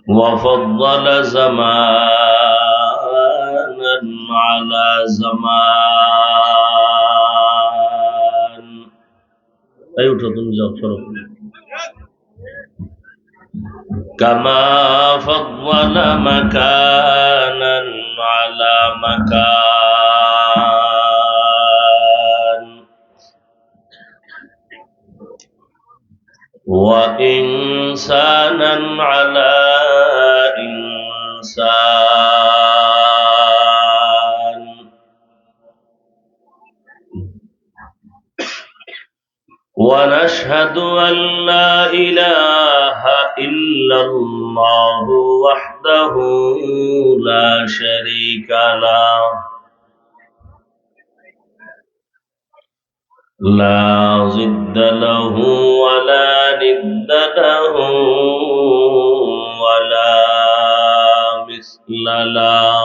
وفضل زمانا على زمان. أيوة تنجا كما فضل مكانا على مكان وإنسانا على إنسان ونشهد أن لا إله إلا الله وحده لا شريك له لا ضد له ولا ند له ولا مثل له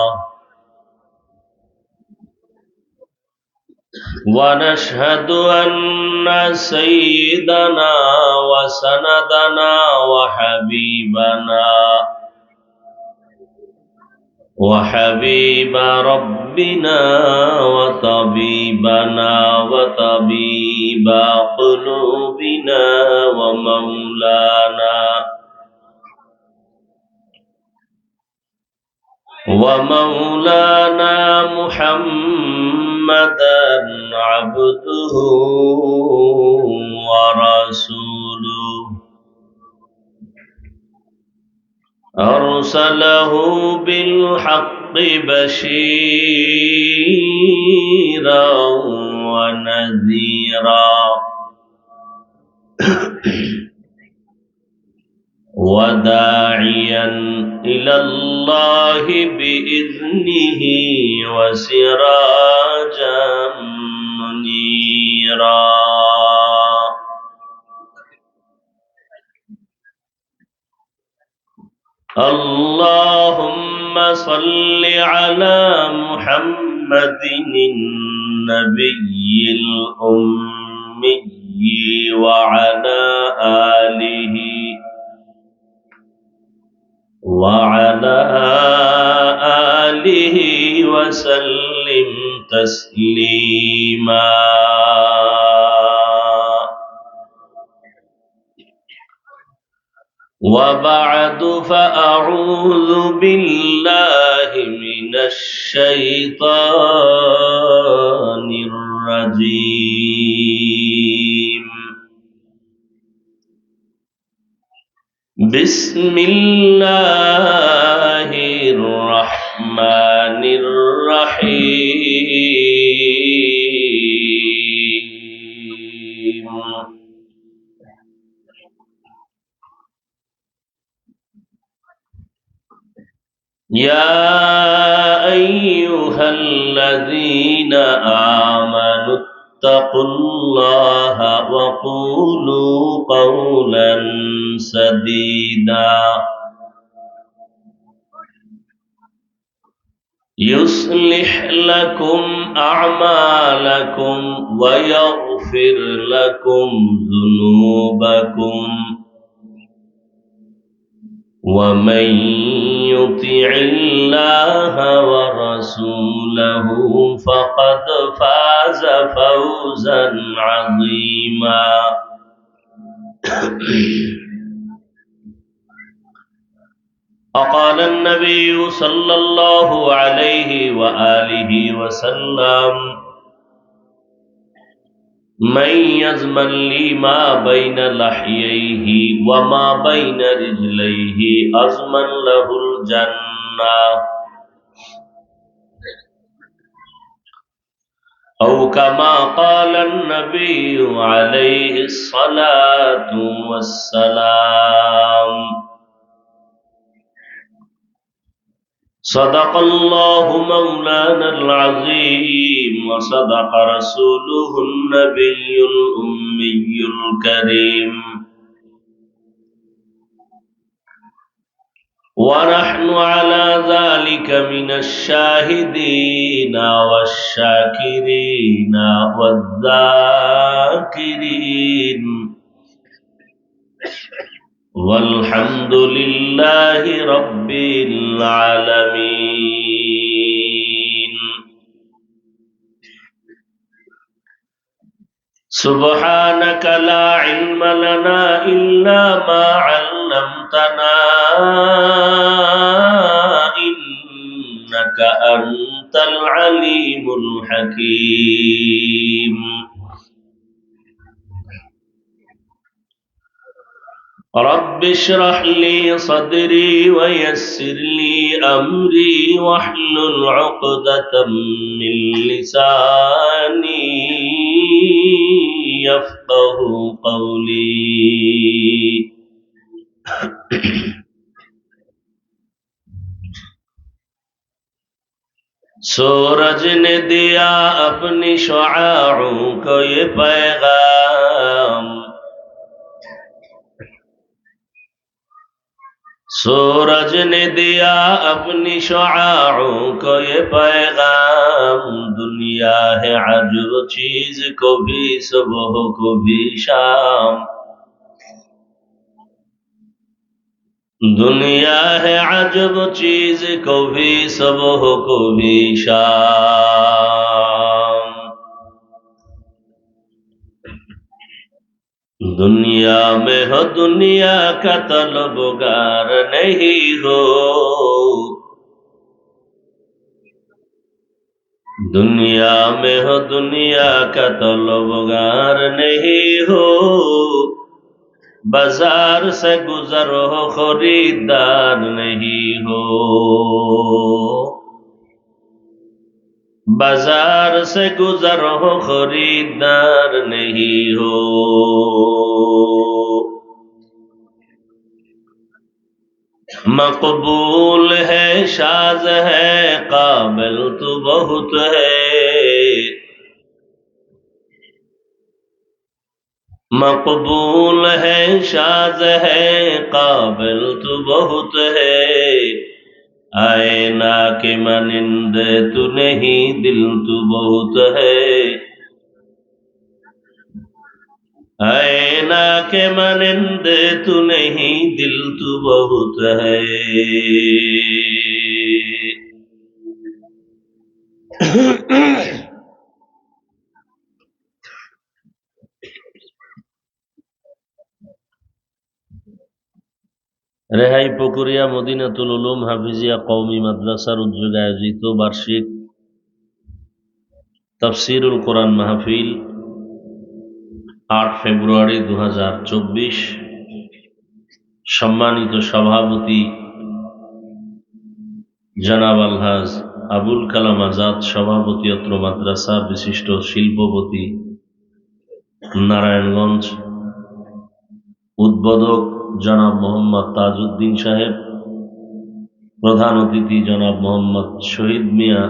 ونشهد أن سيدنا وسندنا وحبيب ربنا وطبيبنا وطبيب قلوبنا ومولانا محمدا عبده ورسوله أرسله بالحق بشيرا ونذيرا وداعيا إلى الله بإذنه وسراجا منيرا. اللهم صل على محمد النبي الأمي وعلى آله وسلم تسليما. وبعد فأعوذ بالله من الشيطان الرجيم. بسم الله الرحمن الرحيم. يا أيها الذين آمنوا اتقوا الله وقولوا قولا سديدا يصلح لكم أعمالكم ويغفر لكم ذنوبكم ومن يطع الله ورسوله فقد فاز فوزا عظيما. وقال النبي صلى الله عليه وآله وسلم من يزمن لي ما بين لحييه وما بين رجليه أزمن له الجنة أو كما قال النبي عليه الصلاة والسلام. صدق الله مولانا العظيم وصدق رسوله النبي الأمي الكريم ونحن على ذلك من الشاهدين والشاكرين والذاكرين والحمد لله رب العالمين. سبحانك لا علم لنا إلا ما علمتنا إنك أنت العليم الحكيم. رب اشرح لي صدري ويسر لي أمري واحلل عقدة من لساني يفقه قولي. सूरज ने दिया अपनी शुआओं को ये पैगाम, सूरज ने दिया अपनी शुआओं को ये पैगाम, दुनिया है अजब चीज को भी सुबह को भी शाम, दुनिया है अजब चीज को भी सुबह को भी शाम। दुनिया में हो दुनिया का तलबगार नहीं हो, दुनिया में हो दुनिया का तलबगार नहीं हो, बाजार से गुजर हो खरीदार नहीं हो, बाजार से गुजर हो खरीदार नहीं हो। मकबूल है शाज है काबिल तो बहुत है, मकबूल है शाज है काबिल तो बहुत है, आईना के मानिंदे तू नहीं दिल तू बहुत है, आईना के मानिंदे तू नहीं दिल तू बहुत है। রেহাই পুকুরিয়া মদিনাতুল উলুম হাফিজিয়া কওমি মাদ্রাসার উদ্যোগে আয়োজিত বার্ষিক তাফসীরুল কোরআন মাহফিল 8 ফেব্রুয়ারি 2024। সম্মানিত সভাপতি জনাব আলহাজ আবুল কালাম আজাদ সভাপতি অত্র মাদ্রাসা, বিশিষ্ট শিল্পপতি নারায়ণগঞ্জ, উদ্বোধক জনাব মোহাম্মদ তাজউদ্দিন সাহেব, প্রধান অতিথি জনাব মোহাম্মদ শহীদ মিয়া,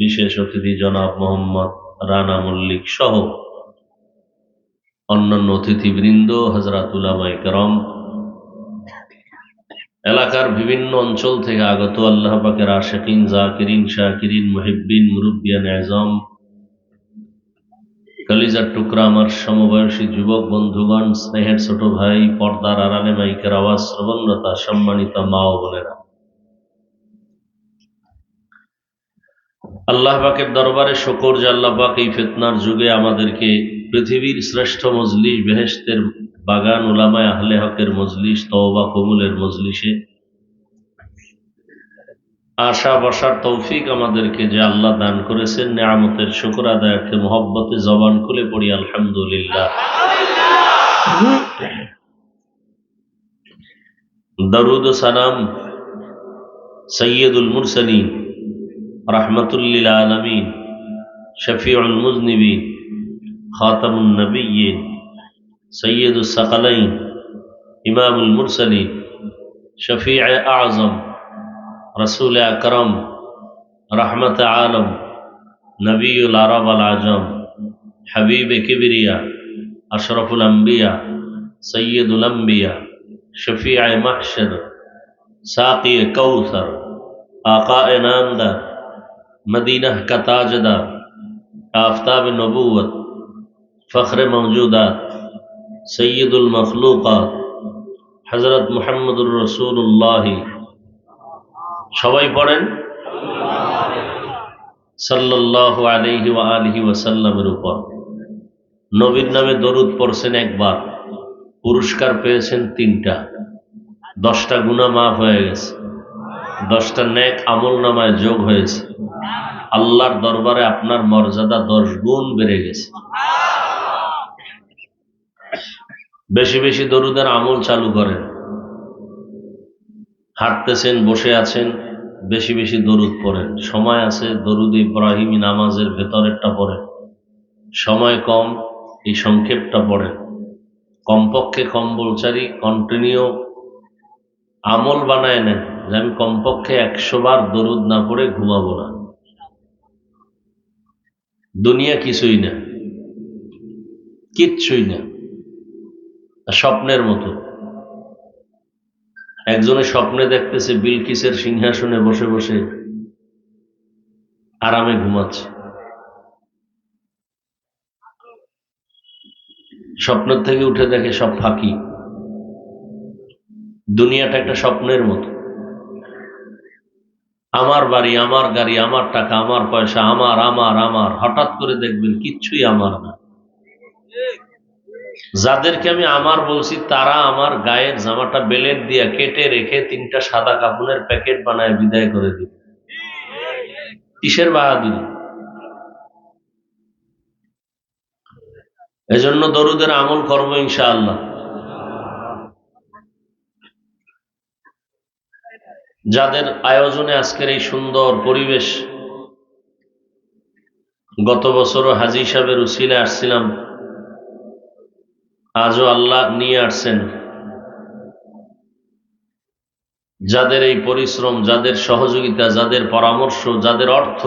বিশেষ অতিথি জনাব মোহাম্মদ রানা মল্লিক সহ অন্যান্য অতিথিবৃন্দ, হযরত উলামায়ে কেরাম, এলাকার বিভিন্ন অঞ্চল থেকে আগত আল্লাহ পাকের আশিকিন, জাকিরিন, শাকিরিন, মুহিব্বিন, মুরব্বিয়ান আযম, কলিজার টুকরা আমার সমবয়সী যুবক বন্ধুগণ, স্নেহের ছোট ভাই, পর্দার আড়ালে মাইকের আওয়াজ শ্রবণরতা সম্মানিত মা ও বোনেরা, আল্লাহ পাকের দরবারে শুকর যে আল্লাহ পাক এই ফিতনার যুগে আমাদেরকে পৃথিবীর শ্রেষ্ঠ মজলিস, বেহেশতের বাগান, উলামায়ে আহলে হকের মজলিস, তওবা কবুলের মজলিসে আশা বসার তৌফিক আমাদেরকে যে আল্লাহ দান করেছেন, নেয়ামতের শুকর আদায়ার্থে মুহাব্বতে জবান খুলে পড়ি আলহামদুলিল্লাহ। দরুদ ও সালাম সৈয়দুল মুরসালিন, রাহমাতুল লিল আলামিন, শফিউল মুজনিবিন, খাতামুন নবিয়্যিন, সৈয়দুস সাকালাইন, ইমামুল মুরসালিন, শফিউ আযম, रसूल अकरम, रहमत आलम, नबीउल अरब अल आजम, हबीब किबरिया, अशरफुल अंबिया, सय्यदुल अंबिया, शफीअ महशर, साक़ी कौसर, आक़ाए नामदार, मदीना का ताजदार, आफ़ताब नबूवत, फ़ख्र मौजूदात, सय्यदुल मखलूक़ात, হযরত মুহাম্মদুর রাসূলুল্লাহ সবাই পড়েন সাল্লাল্লাহু আলাইহি ওয়া আলিহি ওয়াসাল্লামের উপর নবীর নামে দরুদ পড়ছেন একবার, পুরস্কার পেয়েছেন 3টা, 10টা গুনাহ মাফ হয়ে গেছে, 10টা নেক আমল নামায় যোগ হয়েছে, আল্লাহর দরবারে আপনার মর্যাদা 10 গুণ বেড়ে গেছে। বেশি বেশি দরুদের আমল চালু করেন। হাঁটতেছেন, বসে আছেন, বেশি বেশি দরুদ পড়েন। সময় আছে, দরুদ ইব্রাহিমী নামাজের ভেতরেরটা পড়েন। সময় কম, এই সংক্ষেপটা পড়েন। কমপক্ষে কম্বলচারী কন্টিনিউ আমল বানায় নেন যে আমি কমপক্ষে 100 বার দরুদ না পড়ে ঘুমাবো না। দুনিয়া কিছুই না, কিচ্ছুই না, স্বপ্নের মতো। একজনে স্বপ্নে দেখতেছে বিলকিসের সিংহাসনে বসে বসে আরামে ঘুমাচ্ছে। স্বপ্নের থেকে উঠে দেখে সব ফাঁকি। দুনিয়াটা একটা স্বপ্নের মতো। আমার বাড়ি, আমার গাড়ি, আমার টাকা, আমার পয়সা, আমার আমার আমার, হঠাৎ করে দেখবেন কিচ্ছুই আমার না। যাদেরকে আমি আমার বলছি তারা আমার গায়ের জামাটা বেলেট দিয়া কেটে রেখে 3টা সাদা কাপড়ের প্যাকেট বানায় বিদায় করে দিবে। কিসের বাহাদুরি? এজন্য দরুদের আমল করবো ইনশাআল্লাহ। যাদের আয়োজনে আজকের এই সুন্দর পরিবেশ, গত বছরও হাজী সাহেবের উসিলায় আসছিলাম, আজও আল্লাহ নিয়ে আসছেন। যাদের এই পরিশ্রম, যাদের সহযোগিতা, যাদের পরামর্শ, যাদের অর্থ,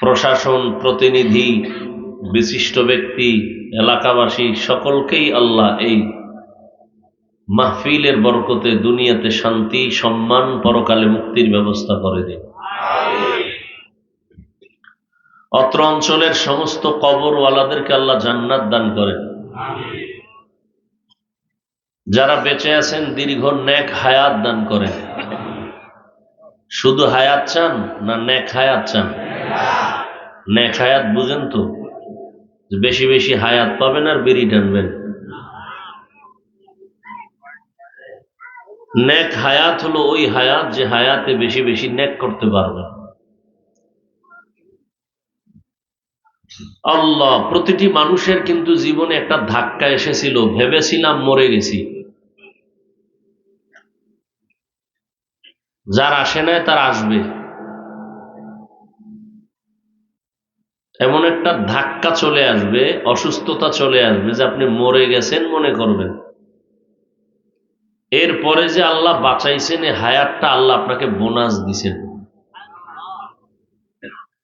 প্রশাসন, প্রতিনিধি, বিশিষ্ট ব্যক্তি, এলাকাবাসী সকলকেই আল্লাহ এই মাহফিলের বরকতে দুনিয়াতে শান্তি, সম্মান, পরকালে মুক্তির ব্যবস্থা করে দিন। অত্র অঞ্চলের সমস্ত কবরওয়ালাদেরকে আল্লাহ জান্নাত দান করেন। যারা বেঁচে আছেন দীর্ঘ নেক হায়াত দান করেন। শুধু হায়াত চান না নেক হায়াত চান? নেক হায়াত বুঝেন তো, বেশি বেশি হায়াত পাবেন আর বিড়ি টানবেন। নেক হায়াত হলো ওই হায়াত যে হায়াতে বেশি বেশি নেক করতে পারবেন। আল্লাহ, প্রতিটি মানুষের কিন্তু জীবনে একটা ধাক্কা এসেছিল, ভেবেছিলাম মরে গেছি। যার আসে নাই তার আসবে। এমন একটা ধাক্কা চলে আসবে, অসুস্থতা চলে আসবে যে আপনি মরে গেছেন মনে করবেন। এরপরে যে আল্লাহ বাঁচাইছেন, এই হায়াতটা আল্লাহ আপনাকে বোনাস দিছেন।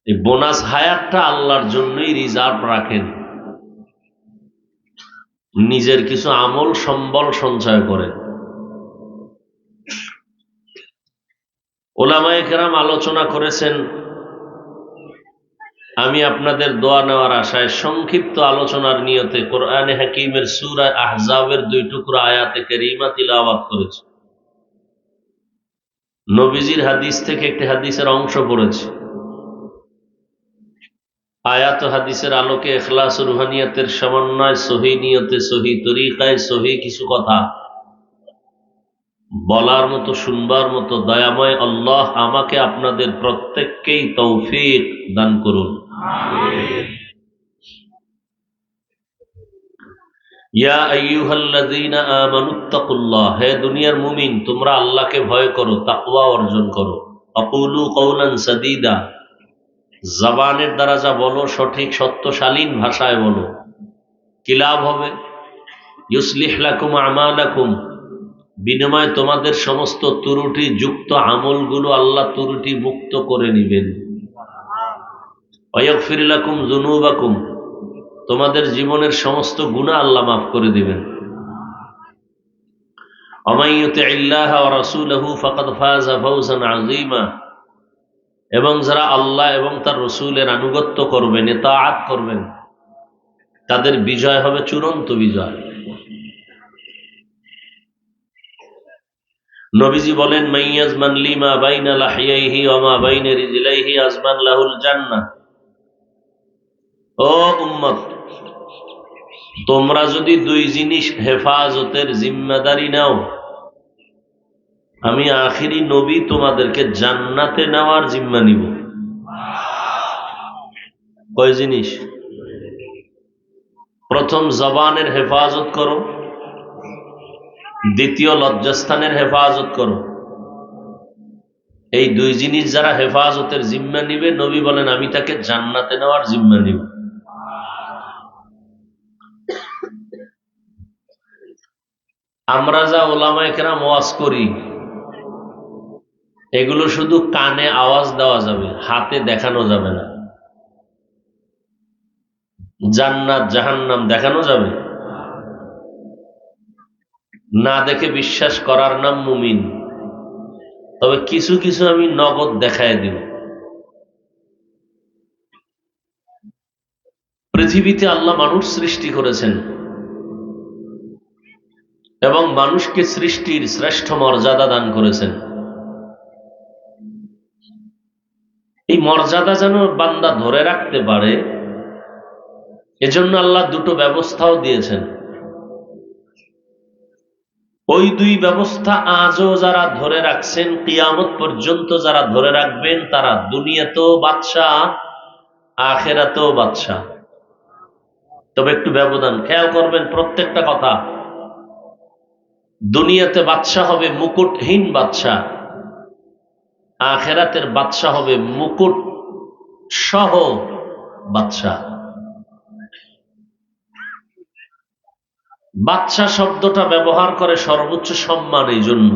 এই বোনাস হায়াতটা আল্লাহর জন্যই রিজার্ভ রাখেন। নিজের কিছু আমল সম্বল সঞ্চয় করেন। ওলামায়ে কেরাম আলোচনা করেছেন, আমি আপনাদের দোয়া নেওয়ার আশায় সংক্ষিপ্ত আলোচনার নিয়তে কোরআনে হাকিমের সূরা আহজাবের 2 টুকরা আয়াতে কারিমা তিলাওয়াত করেছি। নবীজির হাদিস থেকে একটি হাদিসের অংশ পড়েছি। আয়াত হাদিসের আলোকে ইখলাস ও রুহানিয়াতের সমন্বয়, সহি নিয়তে, সহি তরিকায়, সহি কিছু কথা বলার মতো, শুনবার মতো দয়াময় আল্লাহ আমাকে আপনাদের প্রত্যেককেই তৌফিক দান করুন। ইয়া আইয়ুহাল্লাযীনা আমানুত্তাকুল্লাহ, হে দুনিয়ার মুমিন তোমরা আল্লাহকে ভয় করো, তাকওয়া অর্জন করো। আকুলু কওলান সাদীদা, জবানের দ্বারা যা বলো সঠিক সত্যশালীন ভাষায় বলো। কি লাভ হবে? ইউসলিহ লাকুম আমালাকুম, বিনিময়ে তোমাদের সমস্ত ত্রুটি যুক্ত আমলগুলো আল্লাহ ত্রুটি মুক্ত করে নিবেন। ওয়াগফির লাকুম যুনুবাকুম, তোমাদের জীবনের সমস্ত গুনাহ আল্লাহ মাফ করে দিবেন। ওয়ামান ইউতিইল্লাহ ওয়া রাসূলাহু ফাকাদ ফাযা ফাওজান আযীমা, এবং যারা আল্লাহ এবং তার রাসূলের আনুগত্য করবেন, ইতাআত করবেন, তাদের বিজয় হবে চূড়ান্ত বিজয়। নবীজি বলেন, মাইয়াজমান লিমা বাইনা লাহিয়াইহি ওয়া মা বাইনা রিজলাইহি আজমান লাহুল জান্নাহ। ও উম্মত, তোমরা যদি দুই জিনিস হেফাজতের জিম্মাদারি নাও, আমি আখিরি নবী তোমাদেরকে জান্নাতে নেওয়ার জিম্মা নিব। কয় জিনিস? প্রথম, জবানের হেফাজত করো। দ্বিতীয়, লজ্জাস্থানের হেফাজত করো। এই দুই জিনিস যারা হেফাজতের জিম্মা নিবে, নবী বলেন আমি তাকে জান্নাতে নেওয়ার জিম্মা নিব। আমরা যা ওলামায়ে কেরাম ওয়াজ করি, এগুলো শুধু কানে আওয়াজ দেওয়া যাবে, হাতে দেখানো যাবে না। জান্নাত জাহান্নাম দেখানো যাবে না, দেখে বিশ্বাস করার নাম মুমিন। তবে কিছু কিছু আমি নগদ দেখায় দিব। পৃথিবীতে আল্লাহ মানুষ সৃষ্টি করেছেন এবং মানুষকে সৃষ্টির শ্রেষ্ঠ মর্যাদা দান করেছেন। এই মর্যাদা যেন বান্দা ধরে রাখতে পারে, এজন্য আল্লাহ দুটো ব্যবস্থাও দিয়েছেন। ওই দুই ব্যবস্থা আজও যারা ধরে রাখছেন, কিয়ামত পর্যন্ত যারা ধরে রাখবেন, তারা দুনিয়াতেও বাদশাহ, আখিরাতেও বাদশাহ। তবে একটু ব্যবধান খেয়াল করবেন প্রত্যেকটা কথা। দুনিয়াতে বাদশাহ হবে মুকুটহীন বাদশাহ, আখিরাতের বাদশাহ হবে মুকুট সহ বাদশাহ। বাদশাহ শব্দটা ব্যবহার করে সর্বোচ্চ সম্মান। এই জন্য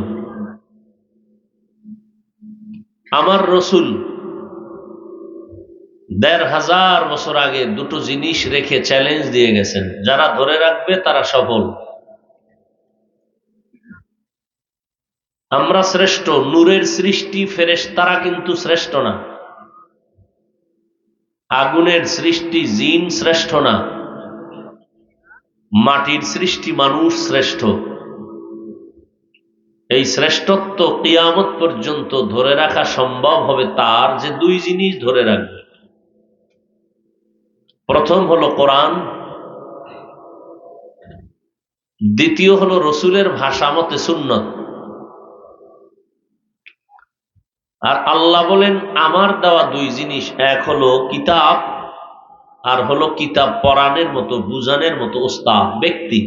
আমার রসুল ১৫০০ বছর আগে দুটো জিনিস রেখে চ্যালেঞ্জ দিয়ে গেছেন, যারা ধরে রাখবে তারা সফল। আমরা শ্রেষ্ঠ, নূরের সৃষ্টি ফেরেশতারা কিন্তু শ্রেষ্ঠ না। আগুনের সৃষ্টি জিন শ্রেষ্ঠ না। মাটির সৃষ্টি মানুষ শ্রেষ্ঠ। এই শ্রেষ্ঠত্ব কিয়ামত পর্যন্ত ধরে রাখা সম্ভব হবে তার যে দুই জিনিস ধরে রাখবে। প্রথম হলো কোরআন, দ্বিতীয় হলো রসুলের ভাষা মতে সুন্নত। আর আল্লাহ বলেন আমার দেওয়া দুই জিনিস, এক হলো কিতাব, আর হলো কিতাব পড়ানোর মতো বুঝানোর মতো ওস্তাদ ব্যক্তি।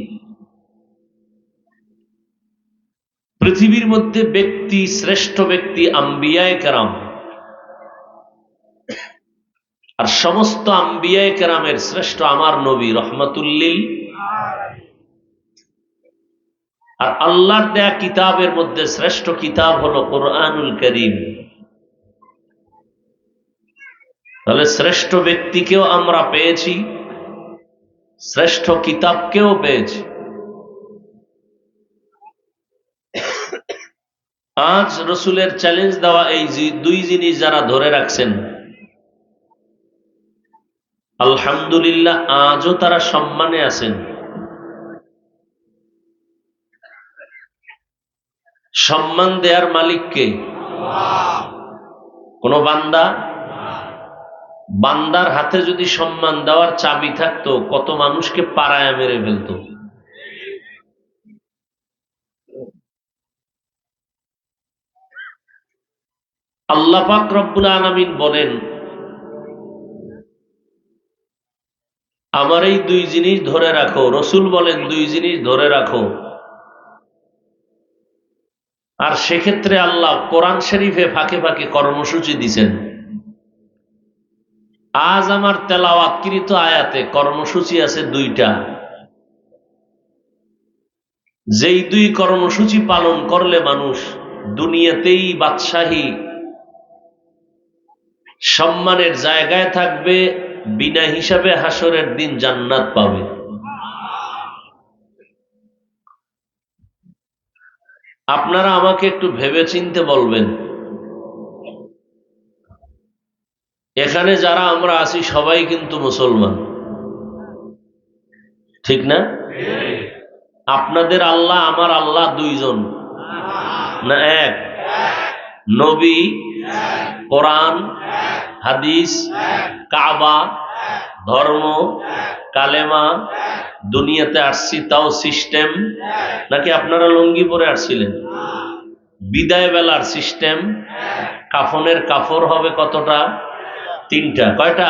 পৃথিবীর মধ্যে ব্যক্তি, শ্রেষ্ঠ ব্যক্তি আম্বিয়ায়ে কেরাম, আর সমস্ত আম্বিয়ায়ে কেরামের শ্রেষ্ঠ আমার নবী রহমাতুল্লিল। আর আল্লাহর দেয়া কিতাবের মধ্যে শ্রেষ্ঠ কিতাব হলো কোরআনুল কারীম। তাহলে শ্রেষ্ঠ ব্যক্তিকেও আমরা পেয়েছি, শ্রেষ্ঠ কিতাবকেও পেয়েছি। আজ রসুলের চ্যালেঞ্জ দেওয়া এই দুই জিনিস যারা ধরে রাখছেন, আলহামদুলিল্লাহ আজও তারা সম্মানে আছেন। সম্মান দেয়ার মালিককে? কোন বান্দা? বান্দার হাতে যদি সম্মান দেওয়ার চাবি থাকতো, কত মানুষকে পাড়ায় মেরে ফেলতো। আল্লাহ পাক রব্বুল আলামিন বলেন আমার এই দুই জিনিস ধরে রাখো। রসুল বলেন দুই জিনিস ধরে রাখো। আর সেক্ষেত্রে আল্লাহ কোরআন শরীফে ফাঁকে ফাঁকে কর্মসূচি দিছেন। আজ আমার তেলাওয়াতকৃত আয়াতে কর্মসূচি আছে দুইটা। যেই দুই কর্মসূচি পালন করলে মানুষ দুনিয়াতেই বাদশাহী সম্মানের জায়গায় থাকবে, বিনা হিসাবে হাসরের দিন জান্নাত পাবে। আপনারা আমাকে একটু ভেবে চিনতে বলবেন, এখানে যারা আমরা আছি সবাই কিন্তু মুসলমান, ঠিক না? আপনাদের আল্লাহ আমার আল্লাহ দুইজন, না এক? নবী, কোরআন, হাদিস, কাবা, ধর্ম, কালেমা, দুনিয়াতে আসছি তাও সিস্টেম, নাকি আপনারা লুঙ্গি পরে আসছিলেন? বিদায় বেলার সিস্টেম, কাফনের কাফর হবে কতটা? তিনটা। কয়টা?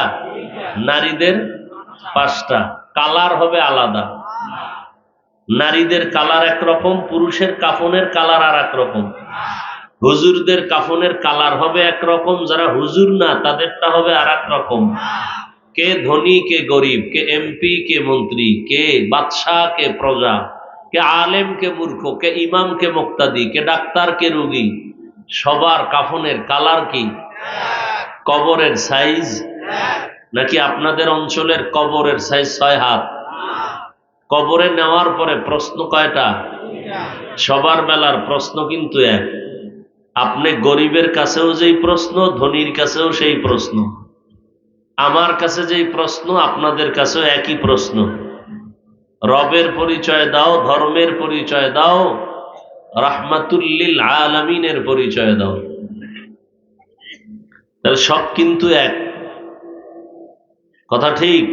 নারীদের পাঁচটা। কালার হবে আলাদা, নারীদের কালার একরকম, পুরুষের কাফনের কালার আর একরকম। হুজুরদের কাফনের কালার হবে একরকম, যারা হুজুর না তাদেরটা হবে আর একরকম। কে ধনী, কে গরিব, কে এমপি, কে মন্ত্রী, কে বাদশাহ, কে প্রজা, কে আলেম, কে মূর্খ, কে ইমাম, কে মুক্তাদি, কে ডাক্তার, কে রোগী, সবার কাফনের কালার কি? কবরের সাইজ নাকি আপনাদের অঞ্চলের কবরের সাইজ 6 হাত? কবরে নেওয়ার পরে প্রশ্ন কয়টা? সবার বেলার প্রশ্ন কিন্তু এক। আপনি গরিবের কাছেও যেই প্রশ্ন, ধনীর কাছেও সেই প্রশ্ন, আমার কাছে যেই প্রশ্ন আপনাদের কাছেও একই প্রশ্ন। রবের পরিচয় দাও, ধর্মের পরিচয় দাও, রাহমাতুল লিল আলামিনের পরিচয় দাও। তাহলে সব কিন্তু এক কথা, ঠিক?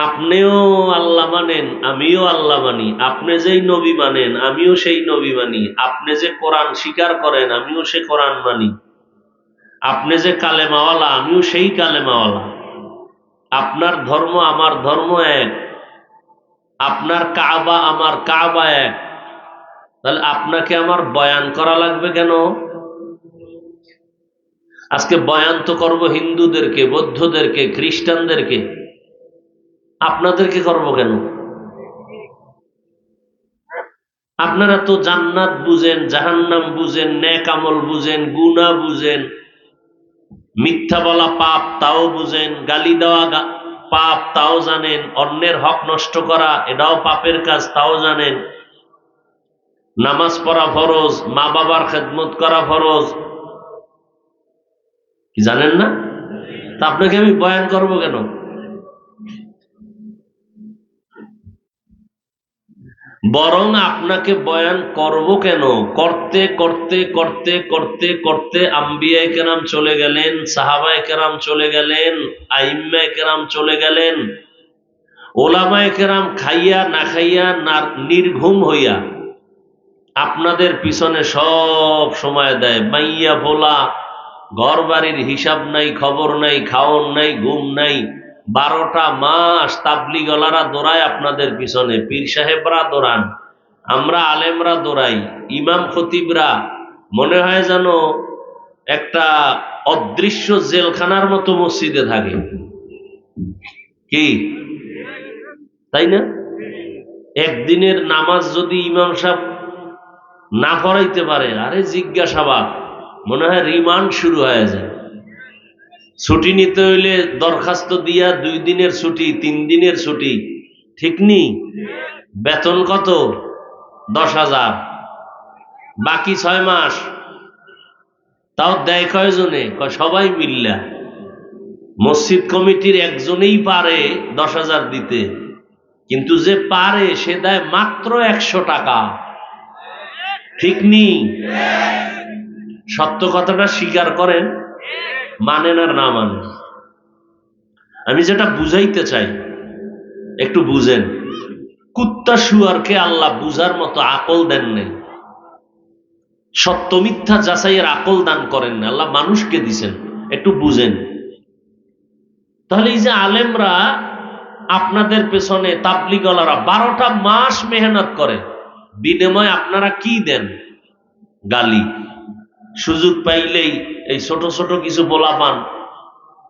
আপনিও আল্লাহ মানেন, আমিও আল্লাহ মানি। আপনি যেই নবী মানেন, আমিও সেই নবী মানি। আপনি যে কোরআন স্বীকার করেন, আমিও সে কোরআন মানি। আপনি যে কালেমাওয়ালা, আমিও সেই কালেমাওয়ালা। আপনার ধর্ম আমার ধর্ম এক, আপনার কাবা আমার কাবা এক। তাহলে আপনাকে আমার বয়ান করা লাগবে কেন? আজকে বয়ান তো করব হিন্দুদেরকে, বৌদ্ধদেরকে, খ্রিস্টানদেরকে, আপনাদেরকে করব কেন? আপনারা তো জান্নাত বুঝেন, জাহান্নাম বুঝেন, নেক আমল বুঝেন, গুনাহ বুঝেন, মিথ্যা বলা পাপ তাও বুঝেন, গালি দেওয়া পাপ তাও জানেন, অন্যের হক নষ্ট করা এটাও পাপের কাজ তাও জানেন, নামাজ পড়া ফরজ, মা বাবার খেদমত করা ফরজ, কি জানেন না? তা আপনাকে আমি বয়ান করব কেন? বরং আপনাকে বয়ান করব কেন, করতে করতে করতে করতে করতে আম্বিয়ায়ে কেরাম চলে গেলেন, সাহাবায়ে কেরাম চলে গেলেন, আইম্মায়ে কেরাম চলে গেলেন, ওলামায়ে কেরাম খাইয়া না খাইয়া নির্ঘুম হইয়া আপনাদের পিছনে সব সময় দেয়। মাইয়া ভোলা, ঘর বাড়ির হিসাব নাই, খবর নাই, খাওন নাই, ঘুম নাই, 12টা মাস তাবলিগলারা দৌড়ায় আপনাদের পিছনে, পীর সাহেবরা দৌড়ান, আমরা আলেমরা দৌড়াই, ইমাম খতিবরা মনে হয় যেন একটা অদৃশ্য জেলখানার মতো মসজিদে থাকে, কি তাই না? একদিনের নামাজ যদি ইমাম সাহেব না পড়াইতে পারে, আরে জিজ্ঞাসাবাদ, মনে হয় রিমান্ড শুরু হয়ে যায়। ছুটি নিতে হইলে দরখাস্ত দিয়া 2 দিনের ছুটি, 3 দিনের ছুটি, ঠিক নেই? বেতন কত? 10,000, বাকি 6 মাস। তাও দেয় কয়জনে? সবাই মিল্লা। মসজিদ কমিটির একজনেই পারে 10,000 দিতে, কিন্তু যে পারে সে দেয় মাত্র 100 টাকা, ঠিক নেই? সত্য কথাটা স্বীকার করেন, মানেন আর না মানেন। আমি যেটা বুঝাইতে চাই একটু বুঝেন। কুত্তা শুয়ারকে আল্লাহ বুঝার মতো আকল দেন নাই, সত্য মিথ্যা যাচাইয়ের আকল দান করেন না, আল্লাহ মানুষকে দিছেন, একটু বুঝেন। তাহলে এই যে আলেমরা আপনাদের পেছনে, তাবলিগলারা 12টা মাস মেহনত করে, বিনিময়ে আপনারা কি দেন? গালি। সুযোগ পাইলেই এই ছোট ছোট কিছু বলা পান,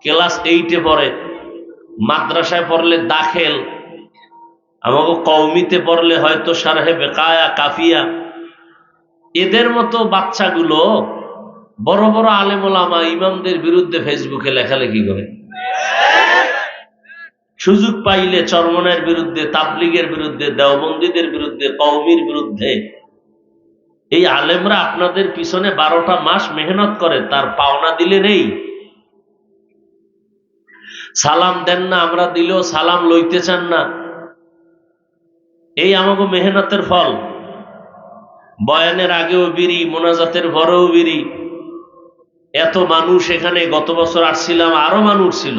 ক্লাস 8-এ পড়ে, মাদ্রাসায় পড়লে দাখেল, আমাকে কওমিতে পড়লে হয়তো শারহে বেকায়া, কাফিয়া, এদের মতো বাচ্চাগুলো বড় বড় আলেম ওলামা ইমামদের বিরুদ্ধে ফেসবুকে লেখালেখি করে। সুযোগ পাইলে চরমনের বিরুদ্ধে, তাবলিগের বিরুদ্ধে, দেওবন্দীদের বিরুদ্ধে, কওমির বিরুদ্ধে। এই আলেমরা আপনাদের পিছনে 12টা মাস মেহনত করে, তার পাওনা দিলে নেই। সালাম দেন না, আমরা দিলেও সালাম লইতে চান না, এই আমাকে মেহনতের ফল। বয়ানের আগেও বিড়ি, মোনাজাতের পরেও বিড়ি। এত মানুষ এখানে, গত বছর আসছিলাম আরো মানুষ ছিল।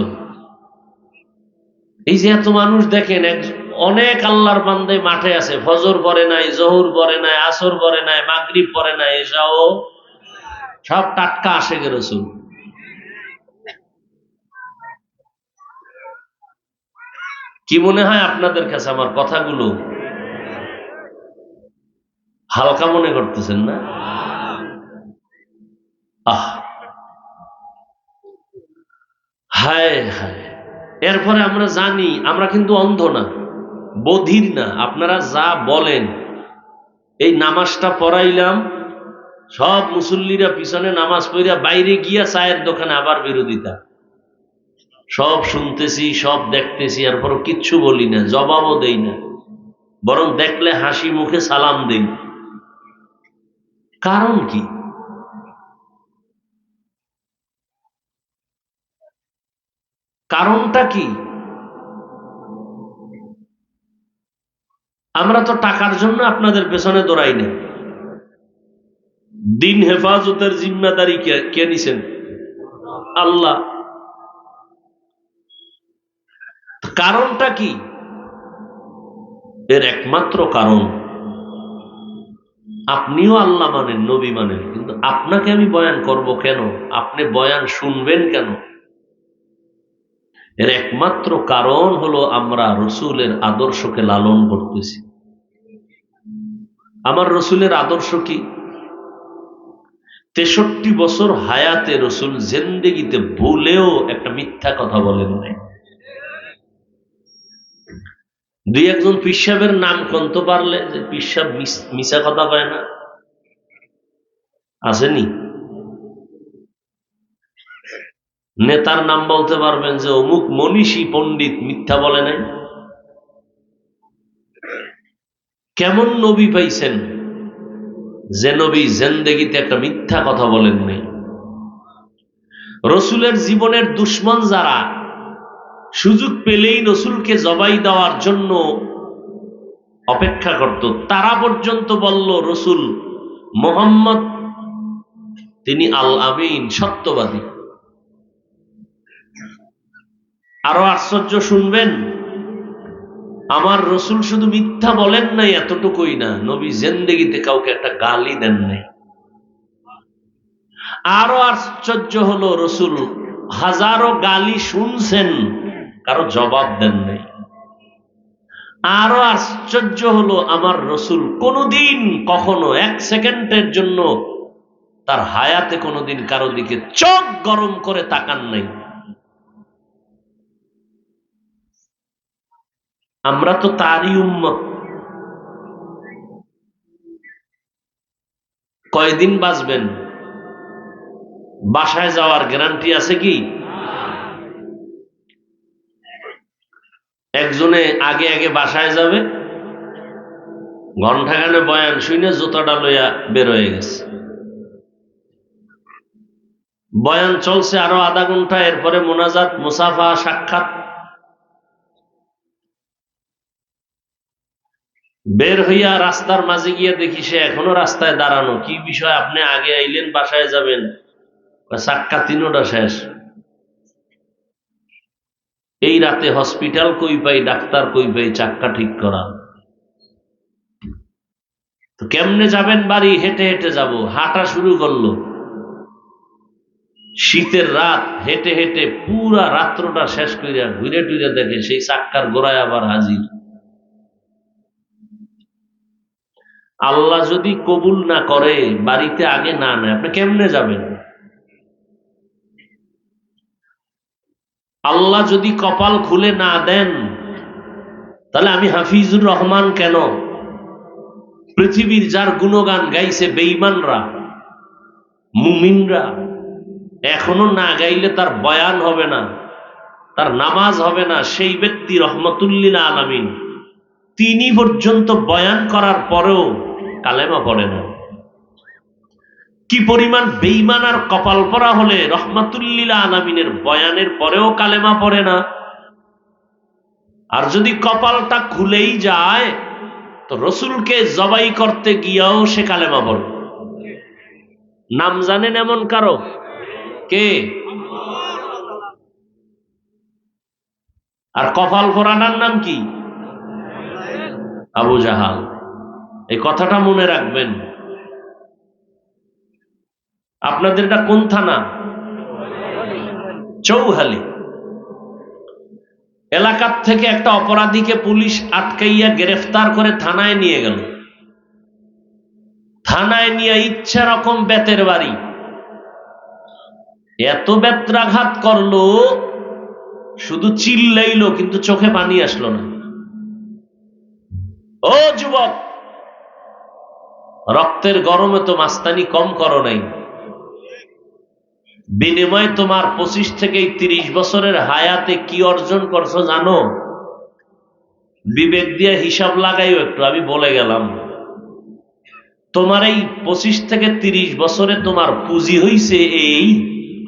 এই যে এত মানুষ দেখেন, অনেক আল্লাহর বান্দে মাঠে আছে, ফজর পড়ে নাই, জোহর পড়ে নাই, আসর পড়ে নাই, মাগরিব পড়ে নাই, এসাও সব টাটকা আশেকের রাসূল। কি মনে হয় আপনাদের কাছে আমার কথাগুলো? হালকা মনে করতেছেন না? আহ, হায় হায়। এরপরে আমরা জানি, আমরা কিন্তু অন্ধ না, বধির না। আপনারা যা বলেন, এই নামাজটা পড়াইলাম, সব মুসল্লিরা পিছনে নামাজ পড়িয়া বাইরে গিয়া চায়ের দোকানে আবার বিরোধিতা। সব শুনতেছি, সব দেখতেছি, এরপরও কিচ্ছু বলি না, জবাবও দেই না, বরং দেখলে হাসি মুখে সালাম দেই। কারণ কি? কারণটা কি? আমরা তো টাকার জন্য আপনাদের পেছনে দৌড়াই না। দিন হেফাজতের জিম্মাদারি কে নিছেন? আল্লাহ। কারণটা কি? এর একমাত্র কারণ, আপনিও আল্লাহ মানেন, নবী মানেন, কিন্তু আপনাকে আমি বয়ান করব কেন? আপনি বয়ান শুনবেন কেন? এর একমাত্র কারণ হলো আমরা রসুলের আদর্শকে লালন করতেছি। আমার রসুলের আদর্শ কি? 63 বছর হায়াতে রসুল জিন্দেগিতে ভুলেও একটা মিথ্যা কথা বলেন নাই। দুই একজন পীর সাহেবের নাম কন্ত পারলে যে পীর সাহেব মিশা কথা পায় না? আসেনি? নেতার নাম বলতে পারবেন যে অমুক মনীষী পণ্ডিত মিথ্যা বলে নাই? কেমন নবী পাইছেন যে নবী জিন্দেগিতে একটা মিথ্যা কথা বলেন নাই? রসুলের জীবনের দুশ্মন যারা, সুযোগ পেলেই রসুলকে জবাই দেওয়ার জন্য অপেক্ষা করত, তারা পর্যন্ত বলল রসুল মোহাম্মদ তিনি আল আমিন, সত্যবাদী। আরো আশ্চর্য শুনবেন, আমার রসুল শুধু মিথ্যা বলেন নাই এতটুকুই না, নবী জিন্দেগিতে কাউকে একটা গালি দেন নাই। আরো আশ্চর্য হলো, রসুল হাজারো গালি শুনছেন, কারো জবাব দেন নাই। আরো আশ্চর্য হলো, আমার রসুল কোনদিন কখনো এক সেকেন্ডের জন্য তার হায়াতে কোনদিন কারো দিকে চোখ গরম করে তাকান নাই। আমরা তো তারই উম্মত। কয়দিন বাঁচবেন? বাসায় যাওয়ার গ্যারান্টি আছে কি? একজনে আগে আগে বাসায় যাবে, ঘন্টাখানে বয়ান শুনে জুতাটা লইয়া বের হয়ে গেছে। বয়ান চলছে আরো আধা ঘন্টা, এরপরে মোনাজাত, মুসাফা, সাক্ষাৎ। বের হইয়া রাস্তার মাঝে গিয়ে দেখি সে এখনো রাস্তায় দাঁড়ানো। কি বিষয়? আপনি আগে আইলেন, বাসায় যাবেন? সাক্ষাৎ 3টা শেষ। এই রাতে হসপিটাল কই পাই, ডাক্তার কই পাই চাক্কা ঠিক করা? তো কেমনে যাবেন বাড়ি? হেঁটে হেঁটে যাব। হাঁটা শুরু করলো, শীতের রাত, হেঁটে হেঁটে পুরা রাত্রটা শেষ করিয়া ঘুরে টুরে দেখে সেই চাক্কার গোড়ায় আবার হাজির। আল্লাহ যদি কবুল না করে, বাড়িতে আগে না নেয়, আপনি কেমনে যাবেন? আল্লাহ যদি কপাল খুলে না দেন, তাহলে আমি হাফিজুর রহমান কেন? পৃথিবীর যার গুণগান গাইছে বেঈমানরা, মুমিনরা, এখনো না গাইলে তার বয়ান হবে না, তার নামাজ হবে না, সেই ব্যক্তি রহমতুল্লিল আলামিন, তিনি পর্যন্ত বয়ান করার পরেও কালেমা পড়ে না। কি পরিমাণ বেঈমান আর কপাল পরা হলে রহমাতুল্লিল আলামিনের বয়ানের পরেও কালেমা পড়ে না? আর যদি কপালটা খুলেই যায়, তো রসুলকে জবাই করতে গিয়াও সে কালেমা পড়ে। নাম জানেন এমন কারো? কে? আর কপাল পোড়ানোর নাম কি? আবু জাহাল। এই কথাটা মনে রাখবেন। আপনাদের এটা কোন থানা? চৌহালি। এলাকার থেকে একটা অপরাধীকে পুলিশ আটকাইয়া গ্রেফতার করে থানায় নিয়ে গেল। থানায় নিয়ে ইচ্ছা রকম বেতের বাড়ি, এত বেত্রাঘাত করলো, শুধু চিল্লাইলো কিন্তু চোখে পানি আসলো না। ও যুবক, রক্তের গরমে তো মাস্তানি কম করো নাই, বিনিময়ে তোমার 25 থেকে 30 বছরের হায়াতে কি অর্জন করছো জানো? বিবেক দিয়ে হিসাব লাগাইও একটু, আমি বলে গেলাম। তোমার এই 25 থেকে 30 বছরে তোমার পুঁজি হইছে এই,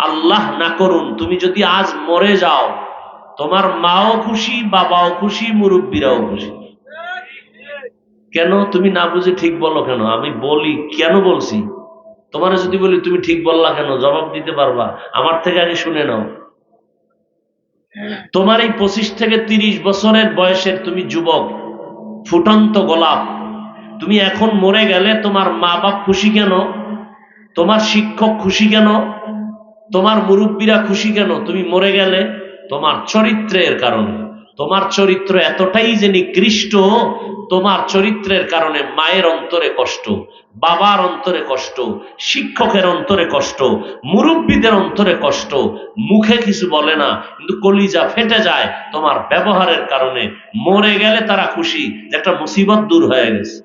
আল্লাহ না করুন তুমি যদি আজ মরে যাও, তোমার মাও খুশি, বাবাও খুশি, মুরব্বীরাও খুশি। কেন তুমি না বুঝে ঠিক বলো কেন? আমি বলি কেন বলছি, তোমার যদি বলি তুমি ঠিক বললা কেন, জবাব দিতে পারবা? আমার থেকে আগে শুনে নাও। তোমার এই 25 থেকে 30 বছরের বয়সের তুমি যুবক, ফুটন্ত গোলাপ, তুমি এখন মরে গেলে তোমার মা বাপ খুশি কেন? তোমার শিক্ষক খুশি কেন? তোমার মুরব্বীরা খুশি কেন? তুমি মরে গেলে তোমার চরিত্রের কারণে। তোমার চরিত্র এতটাই যে নিকৃষ্ট, তোমার চরিত্রের কারণে মায়ের অন্তরে কষ্ট, বাবার অন্তরে কষ্ট, শিক্ষকের অন্তরে কষ্ট, মুরব্বীদের অন্তরে কষ্ট। মুখে কিছু বলে না কিন্তু কলিজা ফেটে যায় তোমার ব্যবহারের কারণে। মরে গেলে তারা খুশি যে একটা মুসিবত দূর হয়ে গেছে।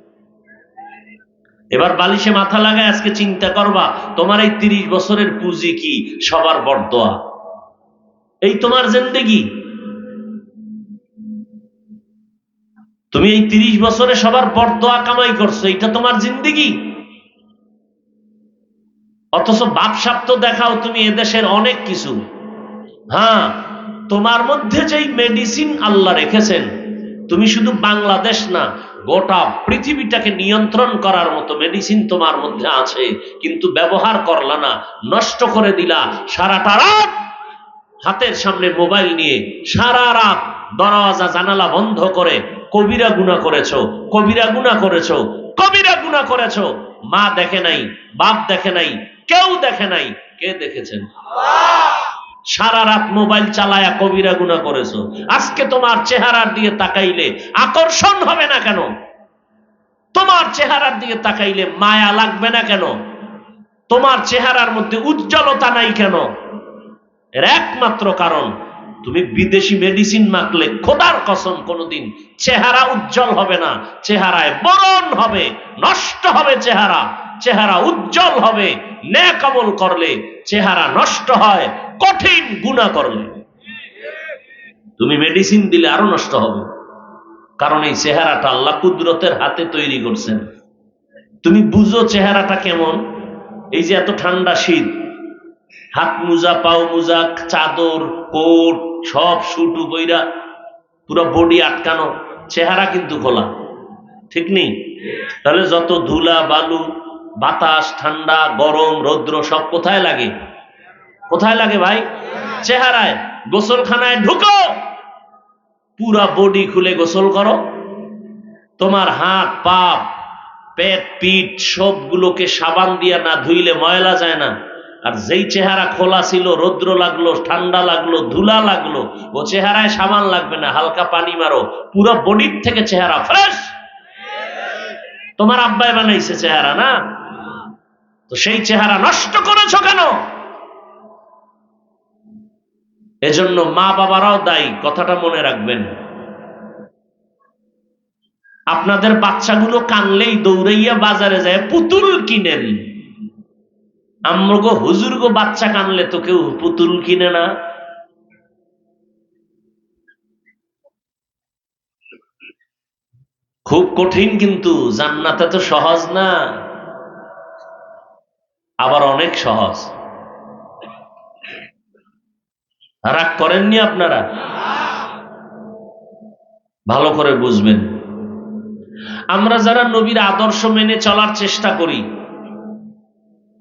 এবার বালিশে মাথা লাগায় আজকে চিন্তা করবা তোমার এই 30 বছরের পুঁজি কি? সবার বরদোয়া। এই তোমার জিন্দেগি। তুমি এই 30 বছরে সবার বরদোয়া কামাই করছো, এটা তোমার জিন্দেগি। অথচ বাপসাপ তো দেখাও তুমি এদেশের অনেক কিছু। হ্যাঁ, তোমার মধ্যে যেই মেডিসিন আল্লাহ রেখেছেন, তুমি শুধু বাংলাদেশ না গোটা পৃথিবীটাকে নিয়ন্ত্রণ করার মতো মেডিসিন তোমার মধ্যে আছে, কিন্তু ব্যবহার করলা না, নষ্ট করে দিলা। সারাটা রাত হাতের সামনে মোবাইল নিয়ে সারা রাত দরওয়াজা জানালা বন্ধ করে কবিরা গুনাহ করেছো, কবিরা গুনাহ করেছো, কবিরা গুনাহ করেছো। মা দেখে নাই, বাপ দেখে নাই, কেউ দেখে নাই। কে দেখেছেন? সারা রাত মোবাইল চালায়া কবিরা গুনাহ করেছো। আজকে তোমার চেহারার দিকে তাকাইলে আকর্ষণ হবে না কেন? তোমার চেহারার দিকে তাকাইলে মায়া লাগবে না কেন? তোমার চেহারার মধ্যে উজ্জ্বলতা নাই কেন? এর একমাত্র কারণ, তুমি বিদেশি মেডিসিন মাখলে খোদার কসম কোনোদিন চেহারা উজ্জ্বল হবে না। চেহারায় বরণ হবে, নষ্ট হবে চেহারা। চেহারা উজ্জ্বল হবে নেক আমল করলে, চেহারা নষ্ট হয় কঠিন গুনাহ করলে। তুমি মেডিসিন দিলে আরো নষ্ট হবে, কারণ এই চেহারাটা আল্লাহ কুদরতের হাতে তৈরি করছেন। তুমি বুঝো চেহারাটা কেমন? এই যে এত ঠান্ডা শীত, হাত মোজা, পাও মোজা, চাদর, কোট সব শুটু বইরা পুরো বডি আটকানো, চেহারা কিন্তু খোলা, ঠিক নেই? তাহলে যত ধুলা বালু, বাতাস, ঠান্ডা, গরম, রৌদ্র সব কোথায় লাগে? কোথায় লাগে ভাই? চেহারায়। গোসলখানায় ঢুকো, পুরা বডি খুলে গোসল করো, তোমার হাত পা পেট পিঠ সবগুলোকে সাবান দিয়া না ধুইলে ময়লা যায় না। আর যেই চেহারা খোলা ছিল, রৌদ্র লাগলো, ঠান্ডা লাগলো, ধুলা লাগলো, ও চেহারায় সাবান লাগবে না, হালকা পানি মারো, পুরো বডির থেকে চেহারা ফ্রেশ। তোমার আব্বাই বানাইছে চেহারা না? তো সেই চেহারা নষ্ট করেছো কেন? এজন্য মা বাবারাও দায়ী, কথাটা মনে রাখবেন। আপনাদের বাচ্চাগুলো কানলেই দৌড়াইয়া বাজারে যায় পুতুল কিনেন। আমগো হুজুরগো বাচ্চা কানলে তো কেউ পুতুল কিনে না। খুব কঠিন, কিন্তু জান্নাতে তো সহজ না, আবার অনেক সহজ। রাগ করেননি আপনারা? ভালো করে বুঝবেন। আমরা যারা নবীর আদর্শ মেনে চলার চেষ্টা করি,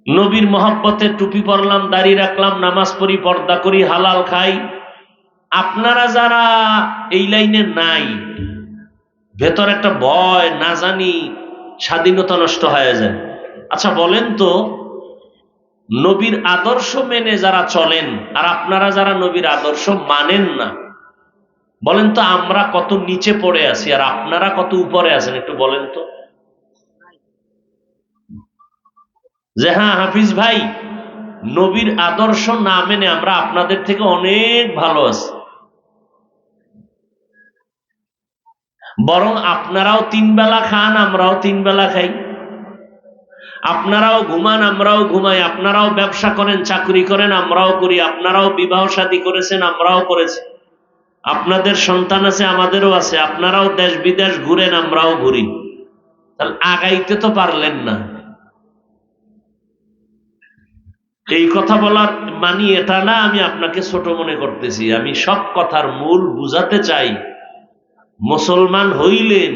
নবীর মহব্বতে টুপি পরলাম, দাড়ি রাখলাম, নামাজ পড়ি, পর্দা করি, হালাল খাই, আপনারা যারা এই লাইনে নাই, ভেতর একটা ভয়, না জানি স্বাধীনতা নষ্ট হয়ে যায়। আচ্ছা বলেন তো, নবীর আদর্শ মেনে যারা চলেন আর আপনারা যারা নবীর আদর্শ মানেন না, বলেন তো আমরা কত নিচে পড়ে আছি আর আপনারা কত উপরে আছেন, একটু বলেন তো। যে হ্যাঁ হাফিজ ভাই, নবীর আদর্শ না মেনে আমরা আপনাদের থেকে অনেক ভালো আছি, বরং আপনারাও 3 বেলা খান, আমরাও 3 বেলা খাই, আপনারাও ঘুমান, আমরাও ঘুমাই, আপনারাও ব্যবসা করেন, চাকরি করেন, আমরাও করি, আপনারাও বিবাহ শাদী করেছেন, আমরাও করেছি, আপনাদের সন্তান আছে, আমাদেরও আছে, আপনারাও দেশ বিদেশ ঘুরেন, আমরাও ঘুরি, তাহলে আগাইতে তো পারলেন না। এই কথা বলার মানি এটা না আমি আপনাকে ছোট মনে করতেছি, আমি সব কথার মূল বুঝাতে চাই। মুসলমান হইলেন,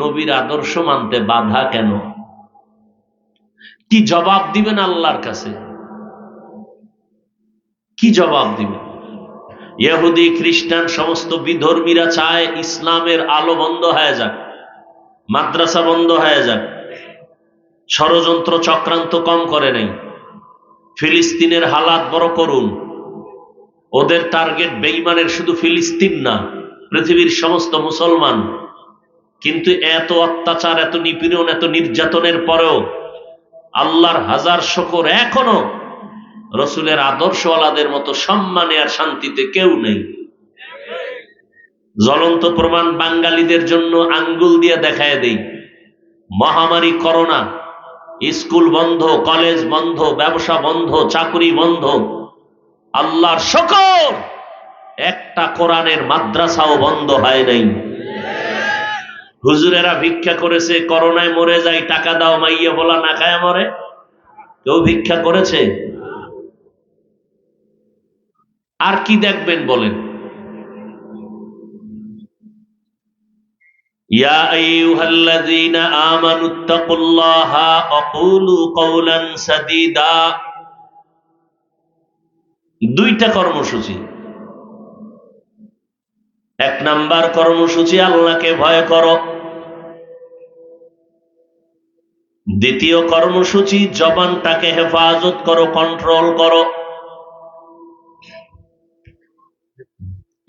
নবীর আদর্শ মানতে বাধা কেন? কি জবাব দিবেন আল্লাহর কাছে? কি জবাব দিবেন? ইহুদি খ্রিস্টান সমস্ত বিধর্মীরা চায় ইসলামের আলো বন্ধ হয়ে যাক, মাদ্রাসা বন্ধ হয়ে যাক, ষড়যন্ত্র চক্রান্ত কম করে নাই, ফিলিস্তিনের হালাত বড় করুন। ওদের টার্গেট বেঈমানের শুধু ফিলিস্তিন না, পৃথিবীর সমস্ত মুসলমান। কিন্তু এত অত্যাচার, এত নিপীড়ন, এত নির্যাতনের পরেও আল্লাহর হাজার শুকর, এখনো রসুলের আদর্শওয়ালাদের মতো সম্মানে আর শান্তিতে কেউ নেই। জ্বলন্ত প্রমাণ বাঙালিদের জন্য আঙ্গুল দিয়ে দেখায় দেই। মহামারী করোনা, স্কুল বন্ধ, কলেজ বন্ধ, ব্যবসা বন্ধ, চাকরি বন্ধ, আল্লাহর শুকর একটা কোরআনের মাদ্রাসাও বন্ধ হয় নাই। হুজুরেরা ভিক্ষা করেছে, করোনায় মরে যায়, টাকা দাও, মাইয়া বলা না খায় মরে। কেউ ভিক্ষা করেছে? আর কি দেখবেন বলেন? ইয়া আইয়ুহাল্লাযীনা আমানুত্তাকুল্লাহা ওয়া কুলু কাওলান সাদীদা। দুইটা কর্মসূচি। এক নাম্বার কর্মসূচি, আল্লাহকে ভয় করো। দ্বিতীয় কর্মসূচি, জবানটাকে হেফাজত করো, কন্ট্রোল করো।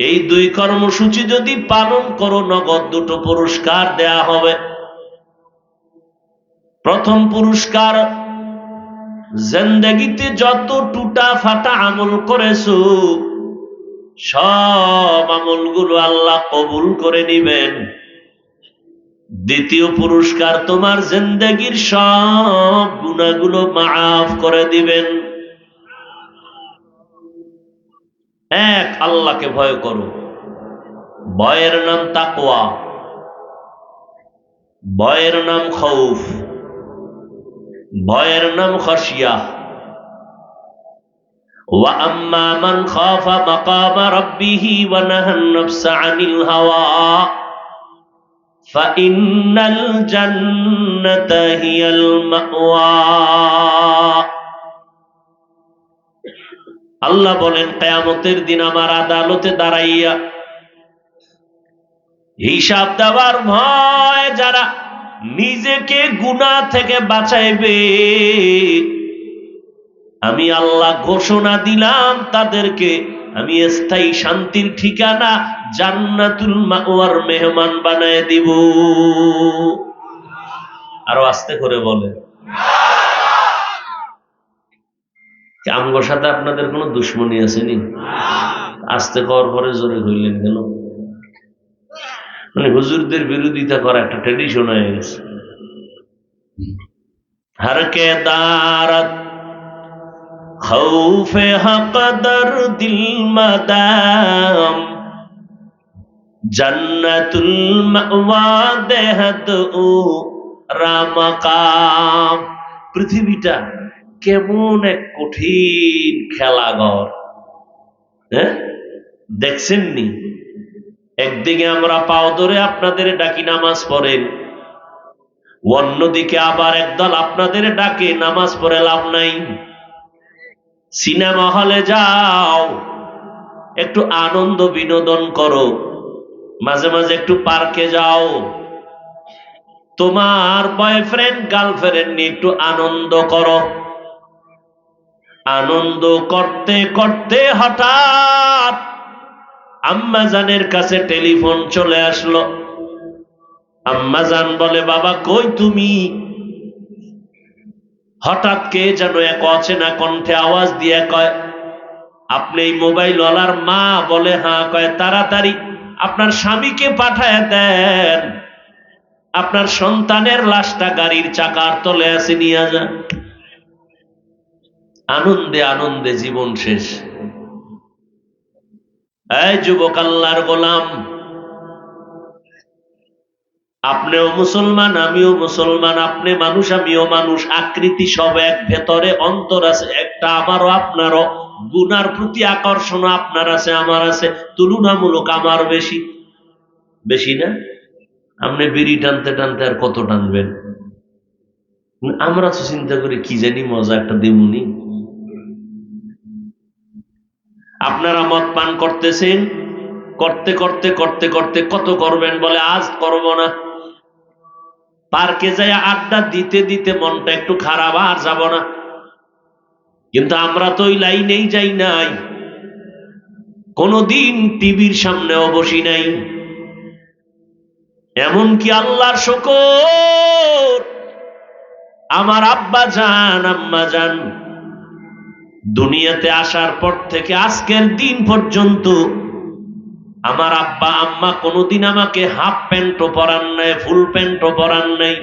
এই দুই কর্মসূচি যদি পালন করো, নগদ 2টো পুরস্কার দেয়া হবে। প্রথম পুরস্কার, জিন্দেগিতে যত টুটা ফাটা আমল করেছো সব আমলগুলো আল্লাহ কবুল করে নিবেন। দ্বিতীয় পুরস্কার, তোমার জিন্দেগির সব গুনাহগুলো মাফ করে দিবেন। এক, আল্লাহকে ভয় করো। ভয়ের নাম তাকওয়া, ভয়ের নাম খৌফ, ভয়ের নাম খাশিয়া। ওয়া আম্মা মান খাফা মাকামা রাব্বিহি ওয়া নাহান নাফসা আনিল হাওয়া ফাইন্নাল জান্নাতা হিয়াল মাওয়া। আল্লাহ বলেন, কিয়ামতের দিন আমার আদালতে দাঁড়াইয়া হিসাব দেওয়ার ভয় যারা নিজেকে গুনাহ থেকে বাঁচাইবে, আমি আল্লাহ ঘোষণা দিলাম তাদেরকে আমি স্থায়ী শান্তির ঠিকানা জান্নাতুল মাওয়ার মেহমান বানায় দিব। আরো আস্তে করে বলে। আমগোর সাথে আপনাদের কোনো দুশ্মনী আসেনি? আস্তে করার পরে জোরে হইলেন কেন? মানে হুজুরদের বিরোধিতা করা একটা ট্রেডিশন হয়ে গেছে। হরকে দারাত খৌফে হকদর দিল মাদাম জান্নাতুল মাওয়া দেহদ ও রামাকাম। পৃথিবীটা কেমন এক কঠিন খেলাঘর, হ্যাঁ দেখছেন নি? একদিকে আমরা পাও ধরে আপনাদের ডাকি নামাজ পড়েন, অন্যদিকে আবার একদল আপনাদের ডাকে নামাজ পড়ে লাভ নাই, সিনেমা হলে যাও, একটু আনন্দ বিনোদন করো, মাঝে মাঝে একটু পার্কে যাও, তোমার বয়ফ্রেন্ড গার্লফ্রেন্ড নিয়ে একটু আনন্দ করো। আনন্দ করতে করতে হঠাৎ আম্মাজানের কাছে টেলিফোন চলে আসলো। আম্মাজান বলে, বাবা কই তুমি? হঠাৎ কে যেন এক অচেনা কণ্ঠে আওয়াজ দিয়ে কয়, আপনি এই মোবাইলওয়ালার মা? বলে হ্যাঁ। কয়, তাড়াতাড়ি আপনার স্বামীকে পাঠায় দেন, আপনার সন্তানের লাশটা গাড়ির চাকার তলে আছে, নিয়ে যান। আনন্দে আনন্দে জীবন শেষ। এই যুবক আল্লাহর গোলাম, আপনিও মুসলমান, আমিও মুসলমান, আপনি মানুষ আমিও মানুষ, আকৃতি সব এক, ভেতরে অন্তর আছে একটা, আমারও আপনারও। গুনার প্রতি আকর্ষণ আপনার আছে আমার আছে, তুলনামূলক আমার বেশি। বেশি না? আপনি বিড়ি টানতে টানতে আর কত টানবেন? আমরা তো চিন্তা করি কি জানি মজা একটা দেমুনি। আপনারা মদ পান করতেছেন, করতে করতে করতে করতে কত করবেন? বলে আজ করব না। পার্কে যাই আড্ডা দিতে দিতে মনটা একটু খারাপ, আর যাব না। কিন্তু আমরা তো ওই লাইনেই যাই নাই, কোনদিন টিভির সামনেও বসি নাই। এমনকি আল্লাহর শুকর, আমার আব্বা জান আম্মা জান দুনিয়াতে আসার পর থেকে আজকের দিন পর্যন্ত আমার আব্বা আম্মা কোনদিন আমাকে হাফ প্যান্টও পরান নাই, ফুল প্যান্টও পরান নাই।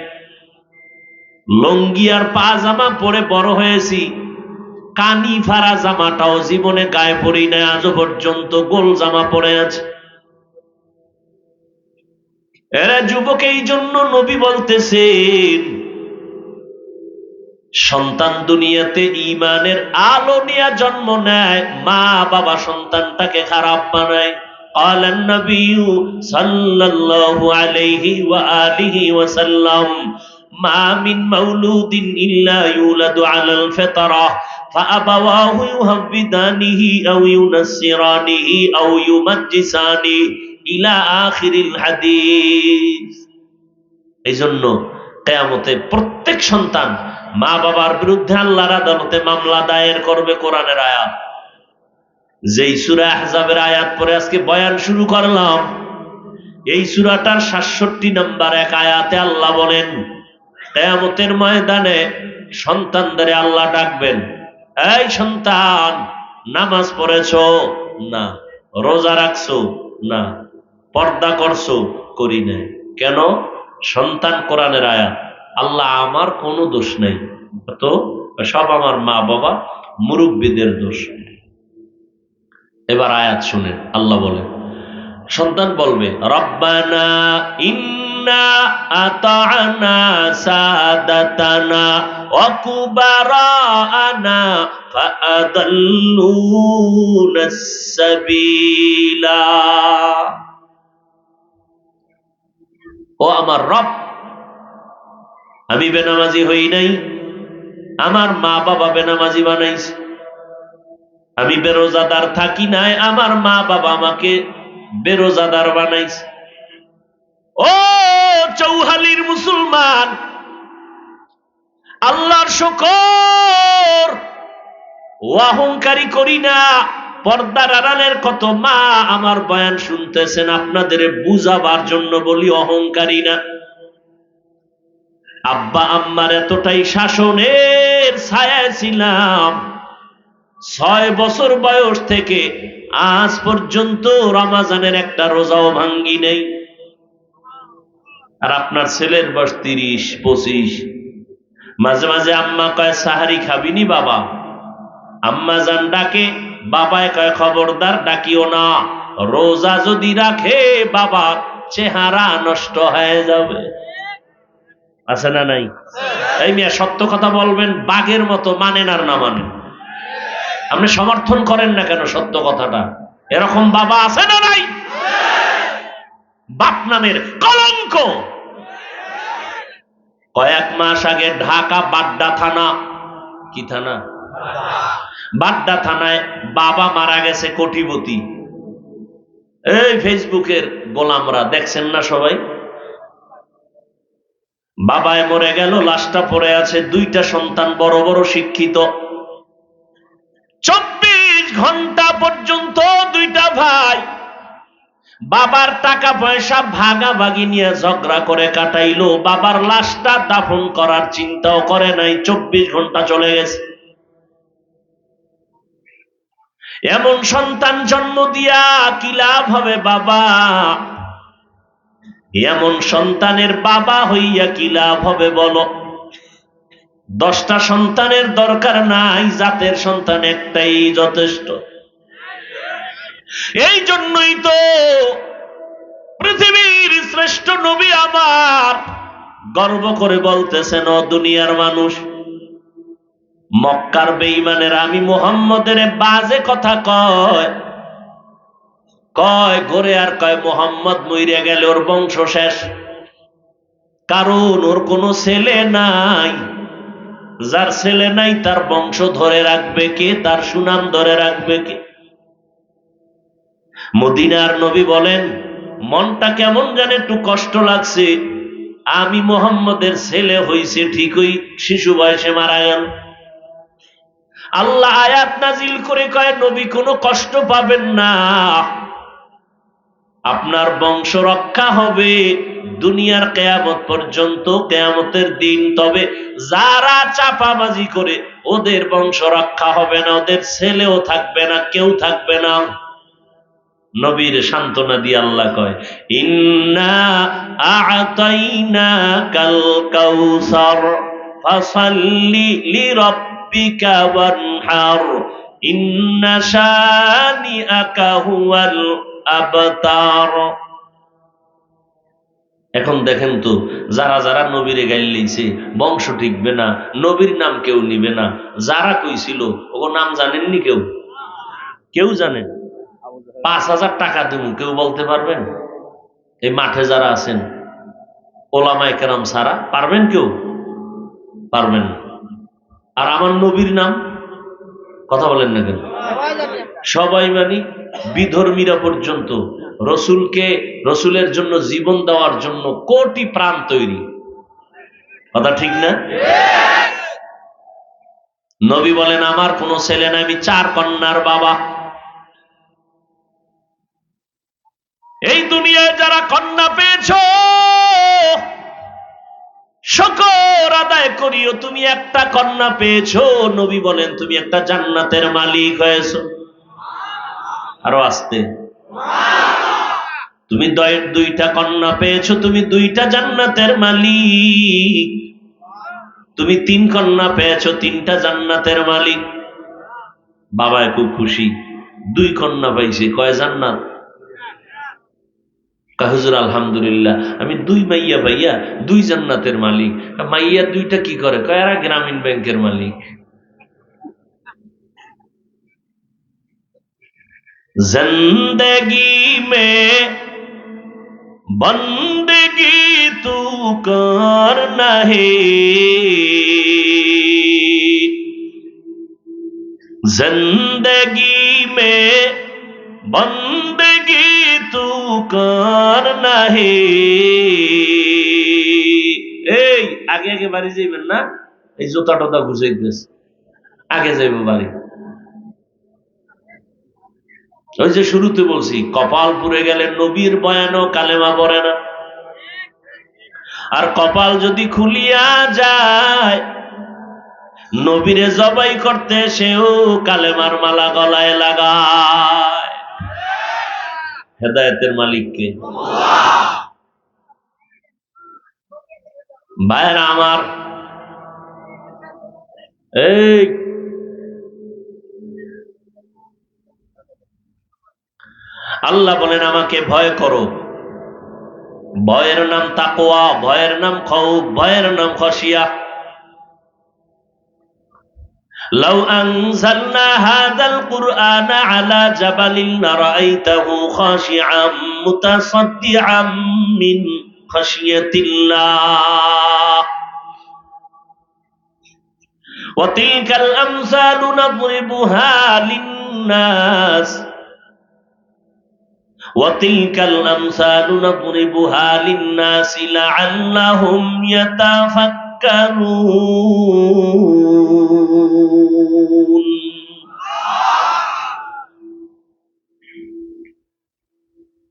লঙ্গি আর পাজামা পরে বড় হয়েছি, কানি ফাড়া জামাটাও জীবনে গায়ে পরি নাই, আজও পর্যন্ত গোল জামা পরে আছে। এরা যুবক, এই জন্য নবী বলতেছেন, সন্তান দুনিয়াতে ঈমানের আলো নিয়ে জন্ম নেয়, মা বাবা সন্তানটাকে খারাপ বানায়। قال النبي صلى الله عليه وآله وسلم ما من مولود إلا يولد على الفطرة فأبواه يهودانه أو ينصرانه أو يمجسانه إلى آخر الحديث। এই জন্য কিয়ামতে প্রত্যেক সন্তান মা বাবার বিরুদ্ধে আল্লাহর আদালতে মামলা দায়ের করবে। কোরআনের আয়াত, যেই সূরা আহজাবের আয়াত পরে আজকে বয়ান শুরু করলাম, এই সূরাটার ৬৭ নম্বর এক আয়াতে আল্লাহ বলেন, কিয়ামতের ময়দানে সন্তানদের আল্লাহ ডাকবেন, এই সন্তান, নামাজ পড়েছো? না। রোজা রাখছো? না। পর্দা করছো? করি নাই। কেন? সন্তান কোরআনের আয়াত, আল্লাহ আমার কোনো দোষ নেই, তো সব আমার মা বাবা মুরব্বীদের দোষ। এবার আয়াত শুনেন, আল্লাহ বলেন, সন্তান বলবে, রব্বানা ইন্না আতা'না সাদাতানা ওয়া কুবারানা ফাআদাল্লুনাস সাবিলা। ও আমার রব, আমি বেনামাজি হই নাই, আমার মা বাবা বেনামাজি বানাইছে। আমি বেরোজাদার থাকি নাই, আমার মা বাবা আমাকে বেরোজাদার বানাইছে। ও চৌহালির মুসলমান, আল্লাহর শুকর, ও অহংকারী করি না। পর্দার আড়ালের কত মা আমার বয়ান শুনতেছেন, আপনাদের বুঝাবার জন্য বলি, অহংকারী না। আব্বা আম্মার এতটাই শাসনের ছায়ায় ছিলাম, ৬ বছর বয়স থেকে আজ পর্যন্ত রমাজানের একটা রোজাও ভাঙ্গি নেই। আর আপনার ছেলের বয়স ৩০-২৫। মাঝে মাঝে আম্মা কয়, সাহারি খাবিনি বাবা? আম্মা জান ডাকে, বাবায় কয়, খবরদার ডাকিও না, রোজা যদি রাখে বাবার চেহারা নষ্ট হয়ে যাবে। আছে না নাই? এই মিয়া, সত্য কথা বলবেন, বাঘের মতো মানেন আর না মানেন। আপনি সমর্থন করেন না কেন সত্য কথাটা? এরকম বাবা আছে না নাই? বাপ নামের কলঙ্ক। মাস আগে ঢাকা বাড্ডা থানা, কি থানা? বাড্ডা থানায় বাবা মারা গেছে, কোটিপতি। এই ফেসবুকের গোলামরা দেখছেন না সবাই? বাবায় মরে গেল, লাশটা পড়ে আছে, দুইটা সন্তান বড় বড় শিক্ষিত। 24 ঘন্টা পর্যন্ত দুইটা ভাই বাবার টাকা পয়সা ভাগাভাগি নিয়ে ঝগড়া করে কাটাইলো। বাবার লাশটা দাফন করার চিন্তাও করে নাই। 24 ঘন্টা চলে গেছে। এমন সন্তান জন্ম দিয়া কি লাভ হবে বাবা? এমন সন্তানের বাবা হইয়া কি লাভ হবে বলো? 10টা সন্তানের দরকার নাই, জাতের সন্তান একটাই যথেষ্ট। এই জন্যই তো পৃথিবীর শ্রেষ্ঠ নবী আমার গর্ব করে বলতেছেন, ও দুনিয়ার মানুষ, মক্কার বেঈমানেরা আমি মুহাম্মদের বাজে কথা কয় ঘরে আর কয় মুহাম্মদ মইরা গেলে ওর বংশ শেষ, কারণ ওর কোনো ছেলে নাই। যার ছেলে নাই তার বংশ ধরে রাখবে কে? তার সুনাম ধরে রাখবে কে? মদিনার নবী বলেন, মনটা কেমন জানে একটু কষ্ট লাগছে। আমি মুহাম্মদের ছেলে হইছে ঠিকই, শিশু বয়সে মারা গেল। আল্লাহ আয়াত নাজিল করে কয়, নবী কোনো কষ্ট পাবেন না, আপনার বংশ রক্ষা হবে দুনিয়ার কিয়ামত পর্যন্ত, কিয়ামতের দিন। তবে যারা চাপাবাজি করে ওদের বংশ রক্ষা হবে না, ওদের ছেলেও থাকবে না, কেউ থাকবে না। নবীর সান্ত্বনা দিয়ে আল্লাহ কয়, ইন্না আ'তাইনাকাল কাউসার ফাসাল্লি লিরাব্বিকা ওয়ানহার ইন্না শানিআকা হুয়াল আবতার। এখন দেখেন তো, যারা যারা নবীরে গাইল লইছে, বংশ টিকবে না, নবীর নাম কেউ নিবে না। যারা কইছিল ও নাম জানেননি? কেউ জানেন? 5,000 টাকা দেব, কেউ বলতে পারবেন? এই মাঠে যারা আছেন ওলামায়ে কেরাম ছাড়া পারবেন? কেউ পারবেন না। আর আমার নবীর নাম কথা বলেন না কেন? সবাই মানি, বিধর্মীরা পর্যন্ত। রসুলের জন্য জীবন দেওয়ার জন্য কোটি প্রাণ তৈরি। কথা ঠিক না? নবী বলেন, আমার কোনো ছেলে নাই, আমি 4 কন্যার বাবা। এই দুনিয়ায় যারা কন্যা পেয়েছো শুকর আদায় করিও, তুমি একটা কন্যা পেয়েছো। নবী বলেন, তুমি একটা জান্নাতের মালিক হয়েছো। আরো আসতে, তুমি 2টা কন্যা পেয়েছো, তুমি 2টা জান্নাতের মালিক। তুমি 3 কন্যা পেয়েছো, 3টা জান্নাতের মালিক। বাবা খুব খুশি, 2 কন্যা পাইছে, কয় জান্নাত? হুজুর আলহামদুলিল্লাহ, আমি 2 মাইয়া পাইয়া 2 জান্নাতের মালিক। মাইয়া 2টা কি করে? কয় এরা গ্রামীণ ব্যাংকের মালিক। জিন্দেগি মে বন্দেগি তু করনা হে, জিন্দেগি মে বন্দেগি তু করনা হে। এই আগে আগে বাড়ি যাইবেন না, এই জোতা টোতা গুছাই দিয়েছে, আগে যাইব বাড়ি। ওই যে শুরুতে বলছি, কপাল পুড়ে গেলে নবীর বয়ানও কালেমা পড়ে না। আর কপাল যদি খুলিয়া যায়, নবীরে জবাই করতে সেও কালেমার মালা গলায় লাগায়। হেদায়েতের মালিককে। ভাইরা আমার, এই আল্লাহ বলেন, আমাকে ভয় করো। ভয়ের নাম তাকওয়া, ভয়ের নাম খৌফ, ভয়ের নাম খশিয়া। লাউ আনজালনা হাযাল কুরআনা আলা জাবালিন লারাআইতাহু খাশিআম মুতাসাদ্দিআম মিন খাশিয়াতিল্লাহ। ওয়াতিলকাল আমসালু নাদরিবুহা লিন্নাস ওয়াতিলকাল আমসালু নাদরিবুহা লিন্নাস লাআল্লাহুম ইয়াতাফাক্কারুন।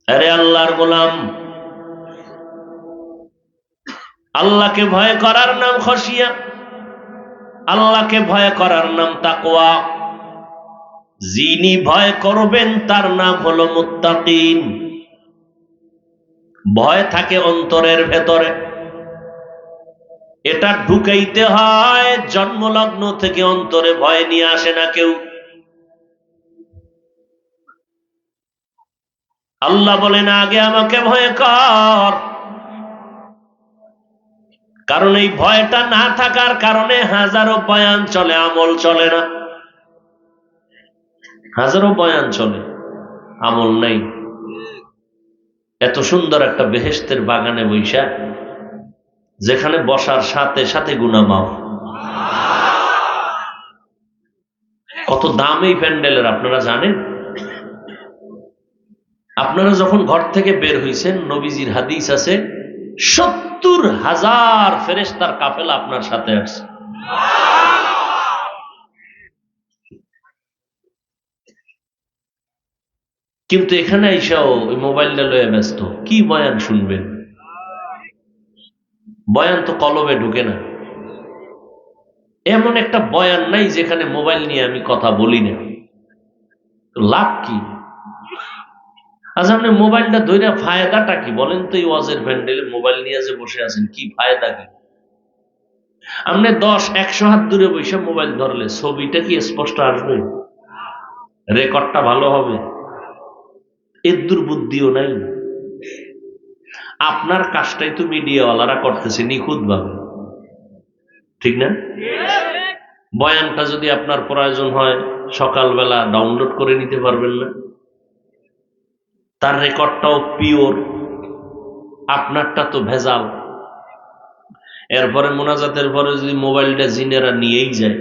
আরে আল্লাহর গোলাম, আল্লাহকে ভয় করার নাম খশিয়া, আল্লাহকে ভয় করার নাম তাকওয়া। যিনি ভয় করবেন তার নাম হলো মুত্তাকিন। ভয় থাকে অন্তরের ভেতরে, এটা ঢুকাইতে হয়। জন্মলগ্ন থেকে অন্তরে ভয় নিয়ে আসে না কেউ। আল্লাহ বলেন আগে আমাকে ভয় কর, কারণ এই ভয়টা না থাকার কারণে হাজারো বয়ান চলে, আমল চলে না। হাজারো বয়ান চলে, আমল নাই। এত সুন্দর একটা বেহেশতের বাগানে বৈশা, যেখানে বসার সাথে সাথে গুনাহ মাফ। কত দাম এই প্যান্ডেলের আপনারা জানেন? আপনারা যখন ঘর থেকে বের হইছেন, নবীজির হাদিস আছে 70,000 ফেরেশতার কাফেলা আপনার সাথে আসছে। কিন্তু এখানে আইসাও ওই মোবাইলটা লয়ে ব্যস্ত। কি বয়ান শুনবেন? বয়ান তো কলবে ঢুকে না। এমন একটা বয়ান নাই যেখানে মোবাইল নিয়ে আমি কথা বলি না। লাভ কি? আজ আপনি মোবাইলটা ধরে ফায়দাটা কি বলেন তো? এই ওয়াজের প্যান্ডেলে মোবাইল নিয়ে যে বসে আছেন, কি ফায়দা কি? আপনি 10-100 হাত দূরে বসে মোবাইল ধরলে ছবিটা কি স্পষ্ট আসবে? রেকর্ডটা ভালো হবে? এর দুর্বুদ্ধিও নাই। আপনার কাজটাই তো মিডিয়াওয়ালারা করতেছে নিখুঁত ভাবে, ঠিক না? বয়ানটা যদি আপনার প্রয়োজন হয় সকালবেলা ডাউনলোড করে নিতে পারবেন না? তার রেকর্ডটাও পিওর, আপনারটা তো ভেজাল। এরপরে মোনাজাতের পরে যদি মোবাইলটা জিনেরা নিয়েই যায়,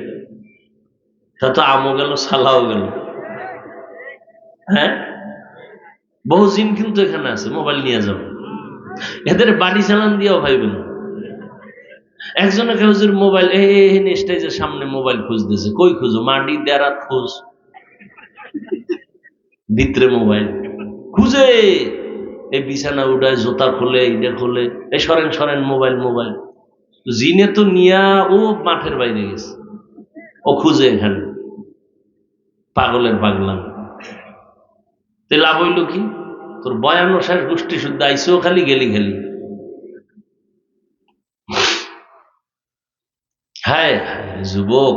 তা তো আমও গেল, সালাও গেল। হ্যাঁ, বহু জিন কিন্তু এখানে আছে, মোবাইল নিয়ে যাবে। এদের বাড়ি চালান দিয়েও ভাইবেন। একজনে কেউজুর মোবাইল স্টেজের সামনে মোবাইল খুঁজতেছে। কই খুঁজো? মাটি দেরাত খুঁজ, ভিতরে মোবাইল খুঁজে। এই বিছানা উঠায়, জোতা খোলে, এইটা খোলে, এই সরেন সরেন মোবাইল মোবাইল। জিনে তো নিয়া ও মাঠের বাইরে গেছে, ও খুঁজে এখানে। পাগলের পাগলাম। তে লাভ হইল কি? তোর বয়ানো শেষ, গোষ্ঠী শুদ্ধ আইসেও খালি, গেলি গেলি। হায় হায় যুবক,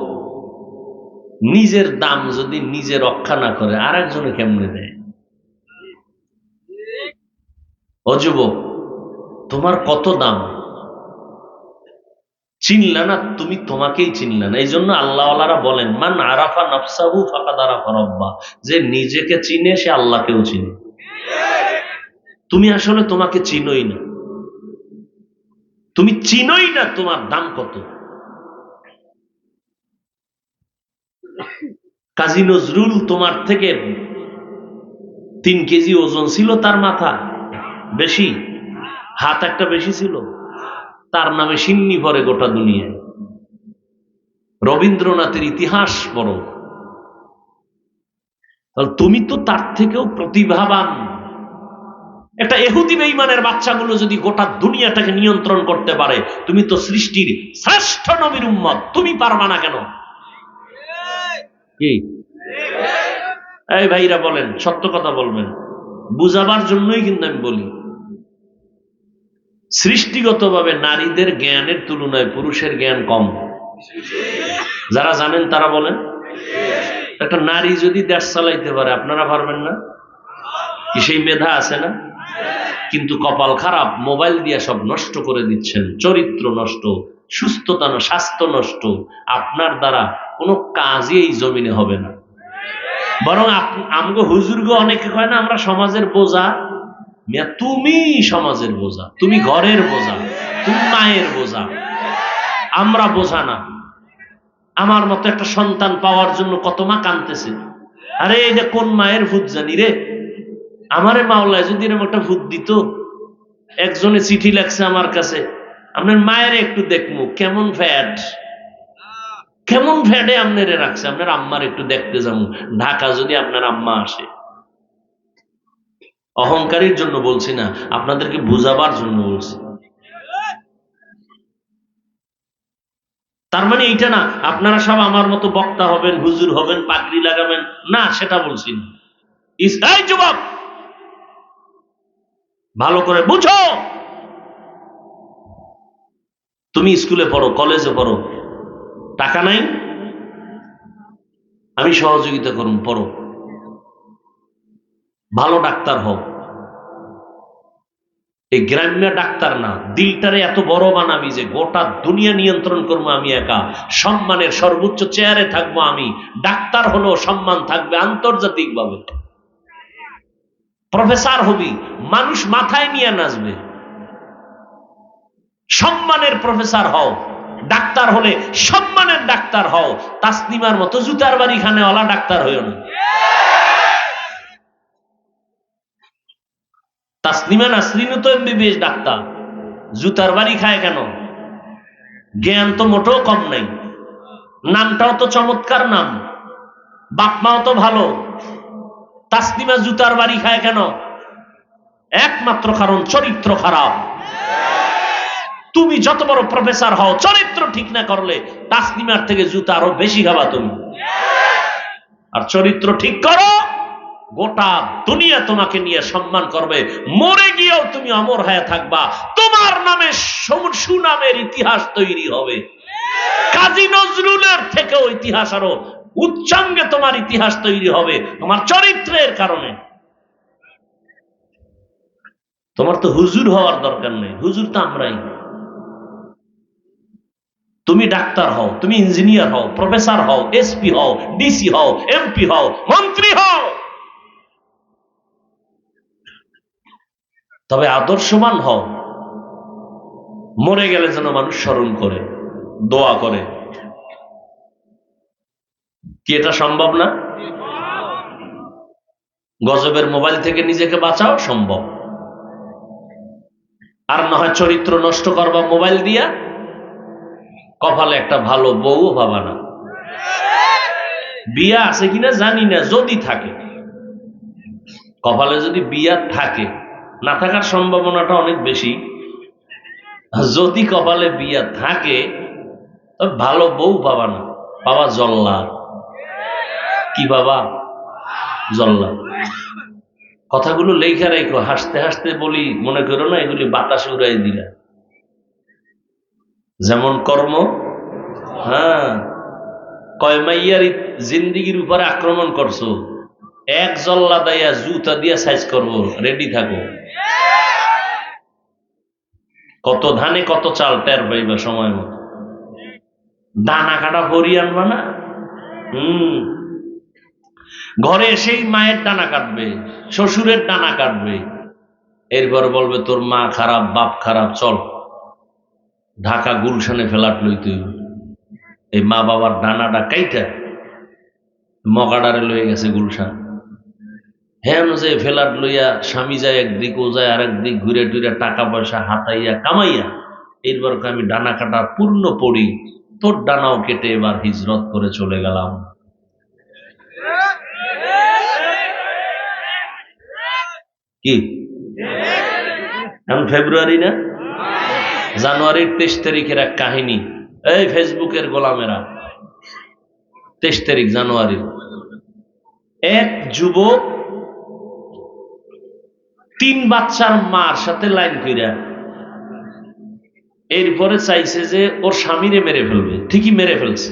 নিজের দাম যদি নিজে রক্ষা না করে আর একজনে কেমনে দেয়? ও যুবক, তোমার কত দাম চিনলা না তুমি? তোমাকেই চিনলা না। এই জন্য আল্লাহওয়ালারা বলেন মান আরাফা নাফসাহু ফাকাদ আরাফা রাব্বা, যে নিজেকে চিনে সে আল্লাহকেও চিনে। তুমি আসলে তোমাকে চিনোই না, তুমি চিনোই না তোমার দাম কত। কাজী নজরুল তোমার থেকে 3 কেজি ওজন ছিল, তার মাথা বেশি, হাত একটা বেশি ছিল, তার নামে সিন্নি ভরে গোটা দুনিয়ায়। রবীন্দ্রনাথের ইতিহাস বড়, তুমি তো তার থেকেও প্রতিভাবান। একটা ইহুদি বেঈমানের বাচ্চাগুলো যদি গোটা দুনিয়াটাকে নিয়ন্ত্রণ করতে পারে, তুমি তো সৃষ্টির শ্রেষ্ঠ নবীর উম্মত, তুমি পারবা না কেন? কি এই ভাইরা বলেন, সত্য কথা বলবেন, বুঝাবার জন্যই কিন্তু আমি বলি। সৃষ্টিগতভাবে নারীদের জ্ঞানের তুলনায় পুরুষের জ্ঞান কম। যারা জানেন তারা বলেন। একটা নারী যদি দেশ চালাইতে পারে, আপনারা পারবেন না? কি সেই মেধা আছে না? কিন্তু কপাল খারাপ, মোবাইল দিয়ে সব নষ্ট করে দিচ্ছেন। চরিত্র নষ্ট, সুস্থতা, স্বাস্থ্য নষ্ট। আপনার দ্বারা কোনো কাজই এই জমিনে হবে না। বরং আমগো হুজুরগো অনেকে কয় না, আমরা সমাজের বোঝা। তুমি সমাজের বোঝা, তুমি ঘরের বোঝা, তুমি মায়ের বোঝা, আমরা বোঝা না। আমার মতো একটা সন্তান পাওয়ার জন্য কত মা কাঁদতেছে। আরে এটা কোন মায়ের ভূত জানি রে, আমারে মাওলায় যদি এরকম একটা ভূত দিত। একজনে চিঠি লেখছে আমার কাছে, আপনার মায়ের একটু দেখমু কেমন ফ্যাট, কেমন ফ্যাটে আপনারে রাখছে, আপনার আম্মার একটু দেখতে যাবো ঢাকা যদি আপনার আম্মা আসে। অহংকারের জন্য বলছি না, আপনাদেরকে বুঝাবার জন্য বলছি। তার মানে এইটা না আপনারা সব আমার মতো বক্তা হবেন, হুজুর হবেন, পাগড়ি লাগাবেন, না সেটা বলছি না। এই যুবক, ভালো করে বুঝো, তুমি স্কুলে পড়ো, কলেজে পড়ো, টাকা নাই, আমি সহযোগিতা করুন, পড়ো, ভালো ডাক্তার হও। এই গ্রাম্য ডাক্তার না, দিলটারে এত বড় বানাবি যে গোটা দুনিয়া নিয়ন্ত্রণ করবো আমি একা, সম্মানের সর্বোচ্চ চেয়ারে থাকবো আমি, ডাক্তার হলো সম্মান থাকবে আন্তর্জাতিক ভাবে। প্রফেসর হবি, মানুষ মাথায় নিয়ে নাচবে, সম্মানের প্রফেসর হও। ডাক্তার হলে সম্মানের ডাক্তার হও, তাসনিমার মতো জুতার বাড়ি খানেওয়ালা ডাক্তার হইও না। তাসনিমা নাসরিনও তো এমবিবিএস ডাক্তার, জুতার বাড়ি খায় কেন? জ্ঞান তো মোটেও কম নাই, নামটাও তো চমৎকার নাম, বাপ মাও তো ভালো, তাসনিমা জুতার বাড়ি খায় কেন? একমাত্র কারণ চরিত্র খারাপ। তুমি যত বড় প্রফেসর হও, চরিত্র ঠিক না করলে তাসনিমার থেকে জুতা আরো বেশি খাবা তুমি। আর চরিত্র ঠিক করো, গোটা দুনিয়া তোমাকে নিয়ে সম্মান করবে, মরে গিয়েও তুমি অমর হয়ে থাকবা, তোমার নামে সুনামের ইতিহাস তৈরি হবে। কাজী নজরুলের থেকেও ইতিহাস আরো উচ্চাঙ্গে তোমার ইতিহাস তৈরি হবে তোমার চরিত্রের কারণে। তোমার তো হুজুর হওয়ার দরকার নেই, হুজুর তো আমরাই। তুমি ডাক্তার হও, তুমি ইঞ্জিনিয়ার হও, প্রফেসর হও, এসপি হও, ডিসি হও, এমপি হও, মন্ত্রী হও, তবে আদর্শবান হও। মরে গেলে যেন মানুষ স্মরণ করে, দোয়া করে। কি এটা সম্ভব না? গজবের মোবাইল থেকে নিজেকে বাঁচাও, সম্ভব। আর না হয় চরিত্র নষ্ট করবা মোবাইল দিয়া, কপালে একটা ভালো বউ ভাবা না। বিয়া আছে কিনা জানি না, যদি থাকে, কপালে যদি বিয়া থাকে, না থাকার সম্ভাবনাটা অনেক বেশি। যদি কপালে বিয়া থাকে, তবে ভালো বউ পাবা না, বাবা জল্লাদ। কি বাবা? জল্লাদ। কথাগুলো লেখা রেখো, হাসতে হাসতে বলি, মনে করো না এগুলি বাতাসে উড়াই দিলা। যেমন কর্ম, হ্যাঁ, কয় মাইয়ার জিন্দিগির উপরে আক্রমণ করছো, এক জল্লা দাইয়া জুতা দিয়া সাইজ করবো, রেডি থাকো। কত ধানে কত চাল টের পাইবা সময় মতো। দানা কাটা ভরি আনবা না। ঘরে এসেই মায়ের ডানা কাটবে, শ্বশুরের ডানা কাটবে, এরপর বলবে তোর মা খারাপ, বাপ খারাপ, চল ঢাকা গুলশানে ফ্ল্যাট লইতে। এই মা বাবার ডানাটা কাইটা মগাডারে লয়ে গেছে গুলশান। হ্যাঁ, যে ফ্ল্যাট লইয়া স্বামী যায় একদিক, ও যায় আর একদিক, ঘুরে টুরে টাকা পয়সা হাতাইয়া কামাইয়া, এরপর আমি ডানা কাটা পূর্ণ পড়ি, তোর ডানাও কেটে এবার হিজরত করে চলে গেলাম। কি এখন ফেব্রুয়ারি না, জানুয়ারির 23 তারিখের এক কাহিনী, এই ফেসবুকের গোলামেরা, 23 তারিখ জানুয়ারি, এক যুবক 3 বাচ্চার মার সাথে লাইন কইরা এরপরে চাইছে যে ওর স্বামীরে মেরে ফেলবে। ঠিকই মেরে ফেলছে।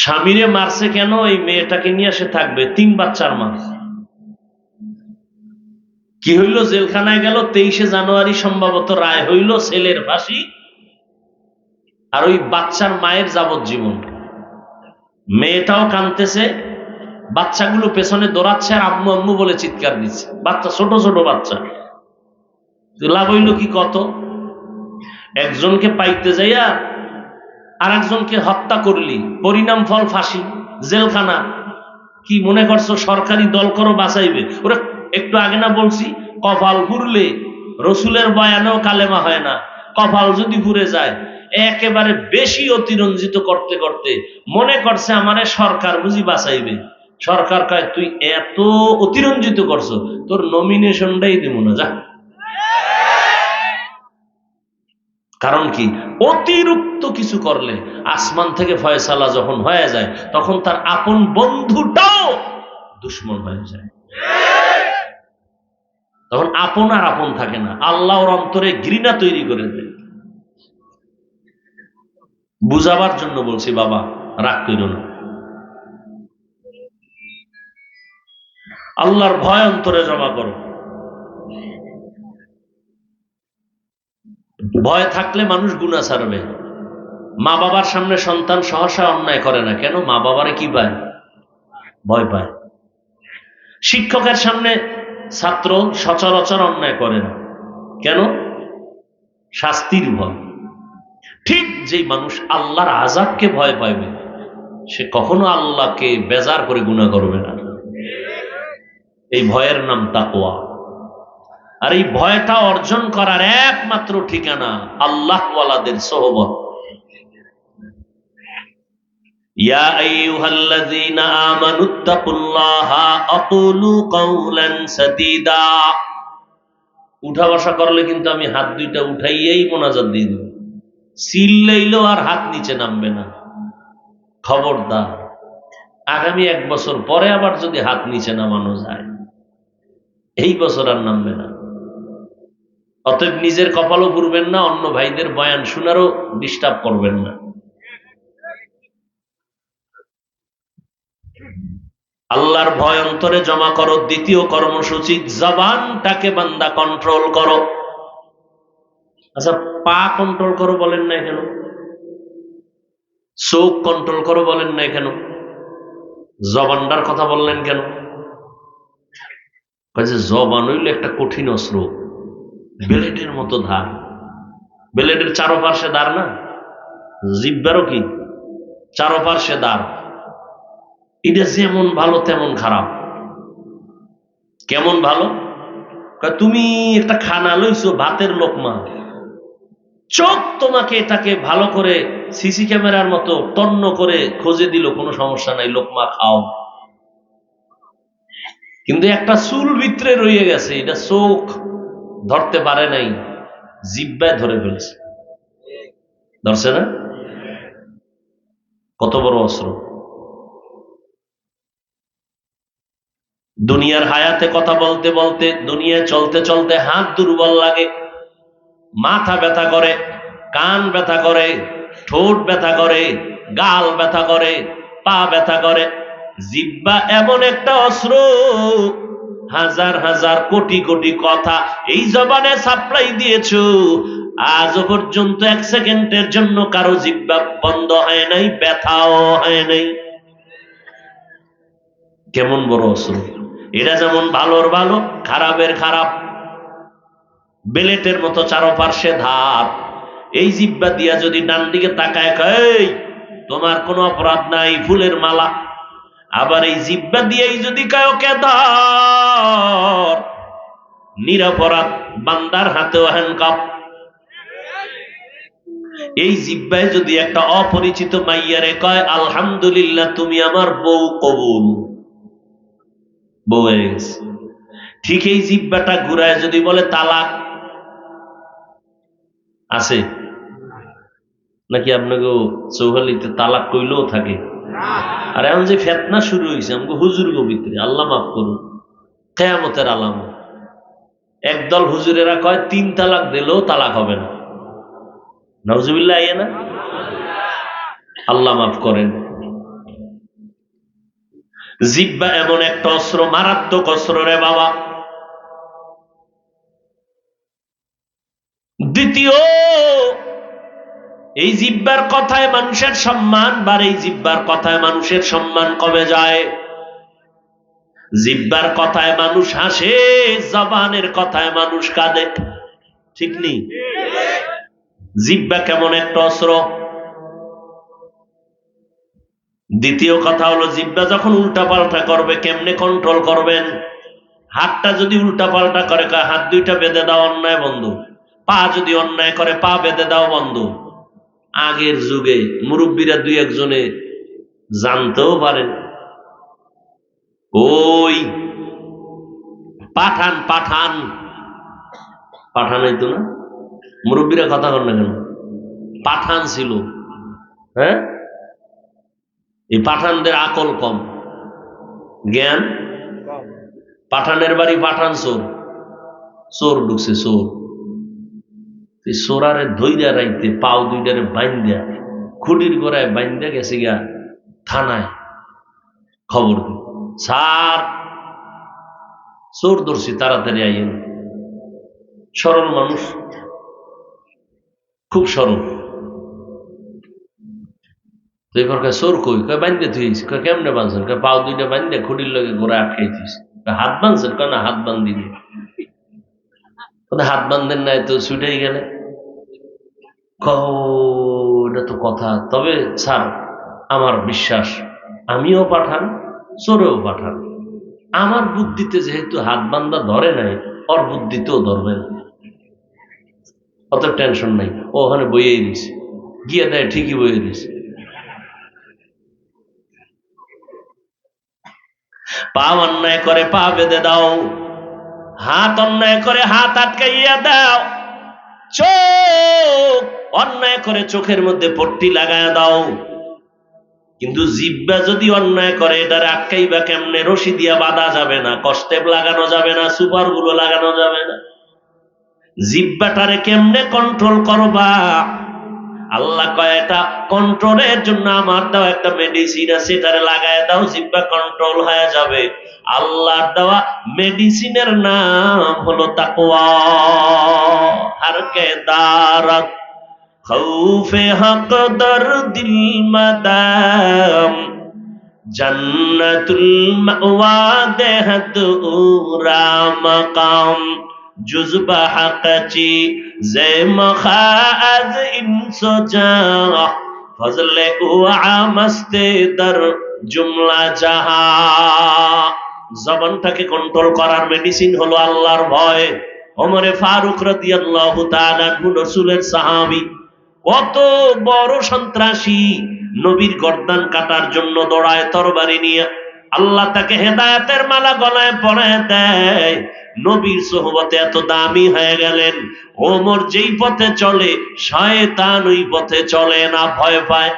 স্বামীরে মারছে কেন? এই মেয়েটাকে নিয়ে সে থাকবে, 3 বাচ্চার মা। কি হইল? জেলখানায় গেল। 23 জানুয়ারি সম্ভবত রায় হইল, ছেলের ফাঁসি আর ওই বাচ্চার মায়ের যাবজ্জীবন। মেয়েটাও কাঁদতেছে, বাচ্চাগুলো পেছনে দৌড়াচ্ছে আর আম্মু আম্মু বলে চিৎকার দিচ্ছে, বাচ্চা, ছোট ছোট বাচ্চা। লাভ হইল কি? কত একজনকে পাইতে যাইয়া আর একজনকে হত্যা করলি, পরিণাম ফল ফাঁসি, জেলখানা। কি মনে করছো সরকারি দল করো বাঁচাইবে? ওরা একটু আগে না বলছি, কপাল পুরলে রসুলের বয়ানেও কালেমা হয় না, কপাল যদি পুড়ে যায় একেবারে বেশি অতিরঞ্জিত করতে করতে মনে করছে আমারে সরকার বুঝি বাঁচাইবে। সরকার কয় তুই এত অতিরঞ্জিত করছো, তোর নমিনেশনটাই দিব না, যা। কারণ কি, অতিরিক্ত কিছু করলে আসমান থেকে ফয়সালা যখন হয়ে যায় তখন তার আপন বন্ধুটাও দুশ্মন হয়ে যায়। তখন আপন আর আপন থাকে না, আল্লাহর অন্তরে ঘৃণা তৈরি করে দেয়। বুঝাবার জন্য বলছি বাবা, রাগ কইরো না। আল্লাহর ভয় অন্তরে জমা করো। ভয় থাকলে মানুষ গুনাহ ছাড়বে। মা বাবার সামনে সন্তান সহসা অন্যায় করে না, কেন? মা বাবারে কি পায়? ভয় পায়। শিক্ষকের সামনে ছাত্র সচরাচর অন্যায় করে না, কেন? শাস্তির ভয়। ঠিক যেই মানুষ আল্লাহর আযাবকে ভয় পাইবে সে কখনো আল্লাহকে বেজার করে গুনাহ করবে না। এই ভয়ের নাম তাকওয়া। আর এই ভয়টা অর্জন করার একমাত্র ঠিকানা আল্লাহওয়ালাদের সোহবত। ইয়া আইয়ুহাল্লাযীনা আমানুত্তাকুল্লাহা আকুলু কাওলান সাদীদা। উঠা বসা করলে কিন্তু আমি হাত দুইটা উঠাইয়াই মোনাজাত দিয়ে দেব। চিল্লাইলেও আর হাত নিচে নামবে না। খবরদার, আগামী 1 বছর পরে আবার যদি হাত নিচে নামানো যায়, এই বছর আর নামবে না। অতএব নিজের কপালও পুরবেন না, অন্য ভাইদের বয়ান শোনারও ডিস্টার্ব করবেন না। আল্লাহর ভয় অন্তরে জমা করো। দ্বিতীয় কর্মসূচি, জবানটাকে বান্দা কন্ট্রোল করো। আচ্ছা, পা কন্ট্রোল করো বলেন না কেন? চোখ কন্ট্রোল করো বলেন না কেন? জবানটার কথা বললেন কেন? জবান হইল একটা কঠিন অস্ত্র, ব্লেডের মতো ধার। ব্লেডের চারোপাশে ধার না, জিহ্বারও কি চারোপাশে ধার। এটা যেমন ভালো তেমন খারাপ। কেমন ভালো? তুমি একটা খানা লইছো, ভাতের লোকমা, চোখ তোমাকে এটাকে ভালো করে সিসি ক্যামেরার মতো তন্ন করে খোঁজে দিল, কোনো সমস্যা নাই, লোকমা খাও। কিন্তু একটা চুল ভিতরে রয়ে গেছে, এটা চোখ ধরতে পারে নাই, জিহ্বায় ধরে ফেলছে। ধরছে না? কত বড় অস্ত্র! দুনিয়ার হায়াতে কথা বলতে বলতে, দুনিয়ায় চলতে চলতে হাত দুর্বল লাগে, মাথা ব্যথা করে, কান ব্যথা করে, ঠোঁট ব্যথা করে, গাল ব্যথা করে, পা ব্যথা করে। জিহ্বা এমন একটা অস্ত্র, হাজার হাজার কোটি কোটি কথা এই জবানে সাপ্লাই দিয়েছো, আজও পর্যন্ত 1 সেকেন্ডের জন্য কারো জিহ্বা বন্ধ হয় নাই, ব্যথাও হয় নাই। কেমন বড় অস্ত্র! এটা যেমন ভালোর ভালো, খারাপের খারাপ, বেলেটের মতো চারোপাশে ধার। এই জিহ্বা দিয়া যদি ডান দিকে তাকায় কয় তোমার কোনো অপরাধ নাই, ফুলের মালা, আবার এই জিহ্বা দিয়েই যদি কয় ওকে ধর, নিরপরাধ বান্দার হাতেও হ্যান্ডকাপ। এই জিহ্বায় যদি একটা অপরিচিত মাইয়ারে কয় আলহামদুলিল্লাহ তুমি আমার বউ কবুল, বউ হয়ে গেছে। ঠিক এই জিহ্বাটা ঘুরায় যদি বলে তালাক, আছে নাকি? আপনাকে চৌহালিতে তালাক কইলেও থাকে। আর এখন যে ফেতনা শুরু হয়েছে আমাকে হুজুর ভিতরে, আল্লাহ মাফ করুন, কিয়ামতের আলামত। একদল হুজুরেরা কয় 3 তালাক দিলেও তালাক হবে না। নাউজুবিল্লাহ, আইয়ে না? আল্লাহ মাফ করেন। জিহ্বা এমন একটা অস্ত্র, মারাত্মক অস্ত্র রে বাবা। দ্বিতীয়, এই জিহ্বার কথায় মানুষের সম্মান বাড়ে, এই জিহ্বার কথায় মানুষের সম্মান কমে যায়। জিহ্বার কথায় মানুষ হাসে, জবানের কথায় মানুষ কাঁদে, ঠিক নেই? জিহ্বা কেমন একটা অস্ত্র, দ্বিতীয় কথা হলো জিহ্বা যখন উল্টা পাল্টা করবে কেমনে কন্ট্রোল করবেন? হাতটা যদি উল্টা পাল্টা করে হাত দুইটা বেঁধে দাও, অন্যায় বন্ধ। পা যদি অন্যায় করে পা বেঁধে দাও, বন্ধ। আগের যুগে মুরব্বীরা দুই একজনে জানতেও পারেন। ওই পাঠান পাঠান পাঠান হইতো না, মুরব্বীরা কথা বল না কেন? পাঠান ছিল, হ্যাঁ। এই পাঠানদের আকল কম, জ্ঞান। পাঠানের বাড়ি পাঠান চোর, চোর ঢুকছে চোর। সোরারে ধৈর্য রাইতে পাও দুইটারে বাইন্দা খুঁটির গোড়ায় বাইন্দা গেছে গিয়া থানায় খবর দি, স্যার চোর ধরছি, তাড়াতাড়ি আইয়েন। সরল মানুষ, খুব সরল। তো এবার চোর কই? বাইন্দে থুইছি। কেমনে বাঁধছেন? পাও দুইটা বাইন্দা খুঁটির লগে গোড়ায় আটকাইছিস। হাত বাঁধছেন? না, হাত বান্ধিনি। হাত বান্ধেন নাই তো ছুটেই গেলে। এটা তো কথা। তবে স্যার আমার বিশ্বাস আমিও পাঠান, চোরেও পাঠান। আমার বুদ্ধিতে যেহেতু হাত বান্ধা ধরে নাই, ওর বুদ্ধিতেও ধরবেন, অত টেনশন নাই। ও ওখানে বইয়েই দিছে, গিয়ে দেয় ঠিকই বইয়ে দিছে। পা অন্যায় করে পা বেঁধে দাও, হাত অন্যায় করে হাত আটকাইয়া দাও, চোখ অন্যায় করে চোখের মধ্যে পট্টি লাগায় দাও। কিন্তু জিহ্বা যদি অন্যায় করে এটারে আটকাইবা কেমনে? রশি দিয়া বাঁধা যাবে না, কষ্টেপ লাগানো যাবে না, সুপার গুলো লাগানো যাবে না। জিহ্বাটারে কেমনে কন্ট্রোল করবা? আল্লাহ কয় এটা কন্ট্রোলের জন্য আমার দাও একটা মেডিসিন আছে, এটারে লাগায় দাও, জিহ্বা কন্ট্রোল হয়ে যাবে। আল্লাহর দেওয়া মেডিসিনের নাম হলো তাকওয়া। হারকে দারাত খৌফে হক দরদিল মাদাম জান্নাতুল মাওয়া দেহত উরা মাকাম জুজবা হাকাচি জে মখাজ ইনসজা ফজলে উআ মস্তে দর জুমলা জাহা। জবানটাকে কন্ট্রোল করার মেডিসিন হলো আল্লাহর ভয়। ওমরে ফারুক রাদিয়াল্লাহু তাআলা রাসূলের সাহাবী, কত বড় সন্ত্রাসী, নবীর গর্দান কাটার জন্য দৌড়ায় তরবারি নিয়ে। আল্লাহ তাকে হেদায়েতের মালা গলায় পরায় দেয়, নবীর সোহবতে এত দামি হয়ে গেলেন। ওমর যেই পথে চলে শয়তান ওই পথে চলে না, ভয় পায়।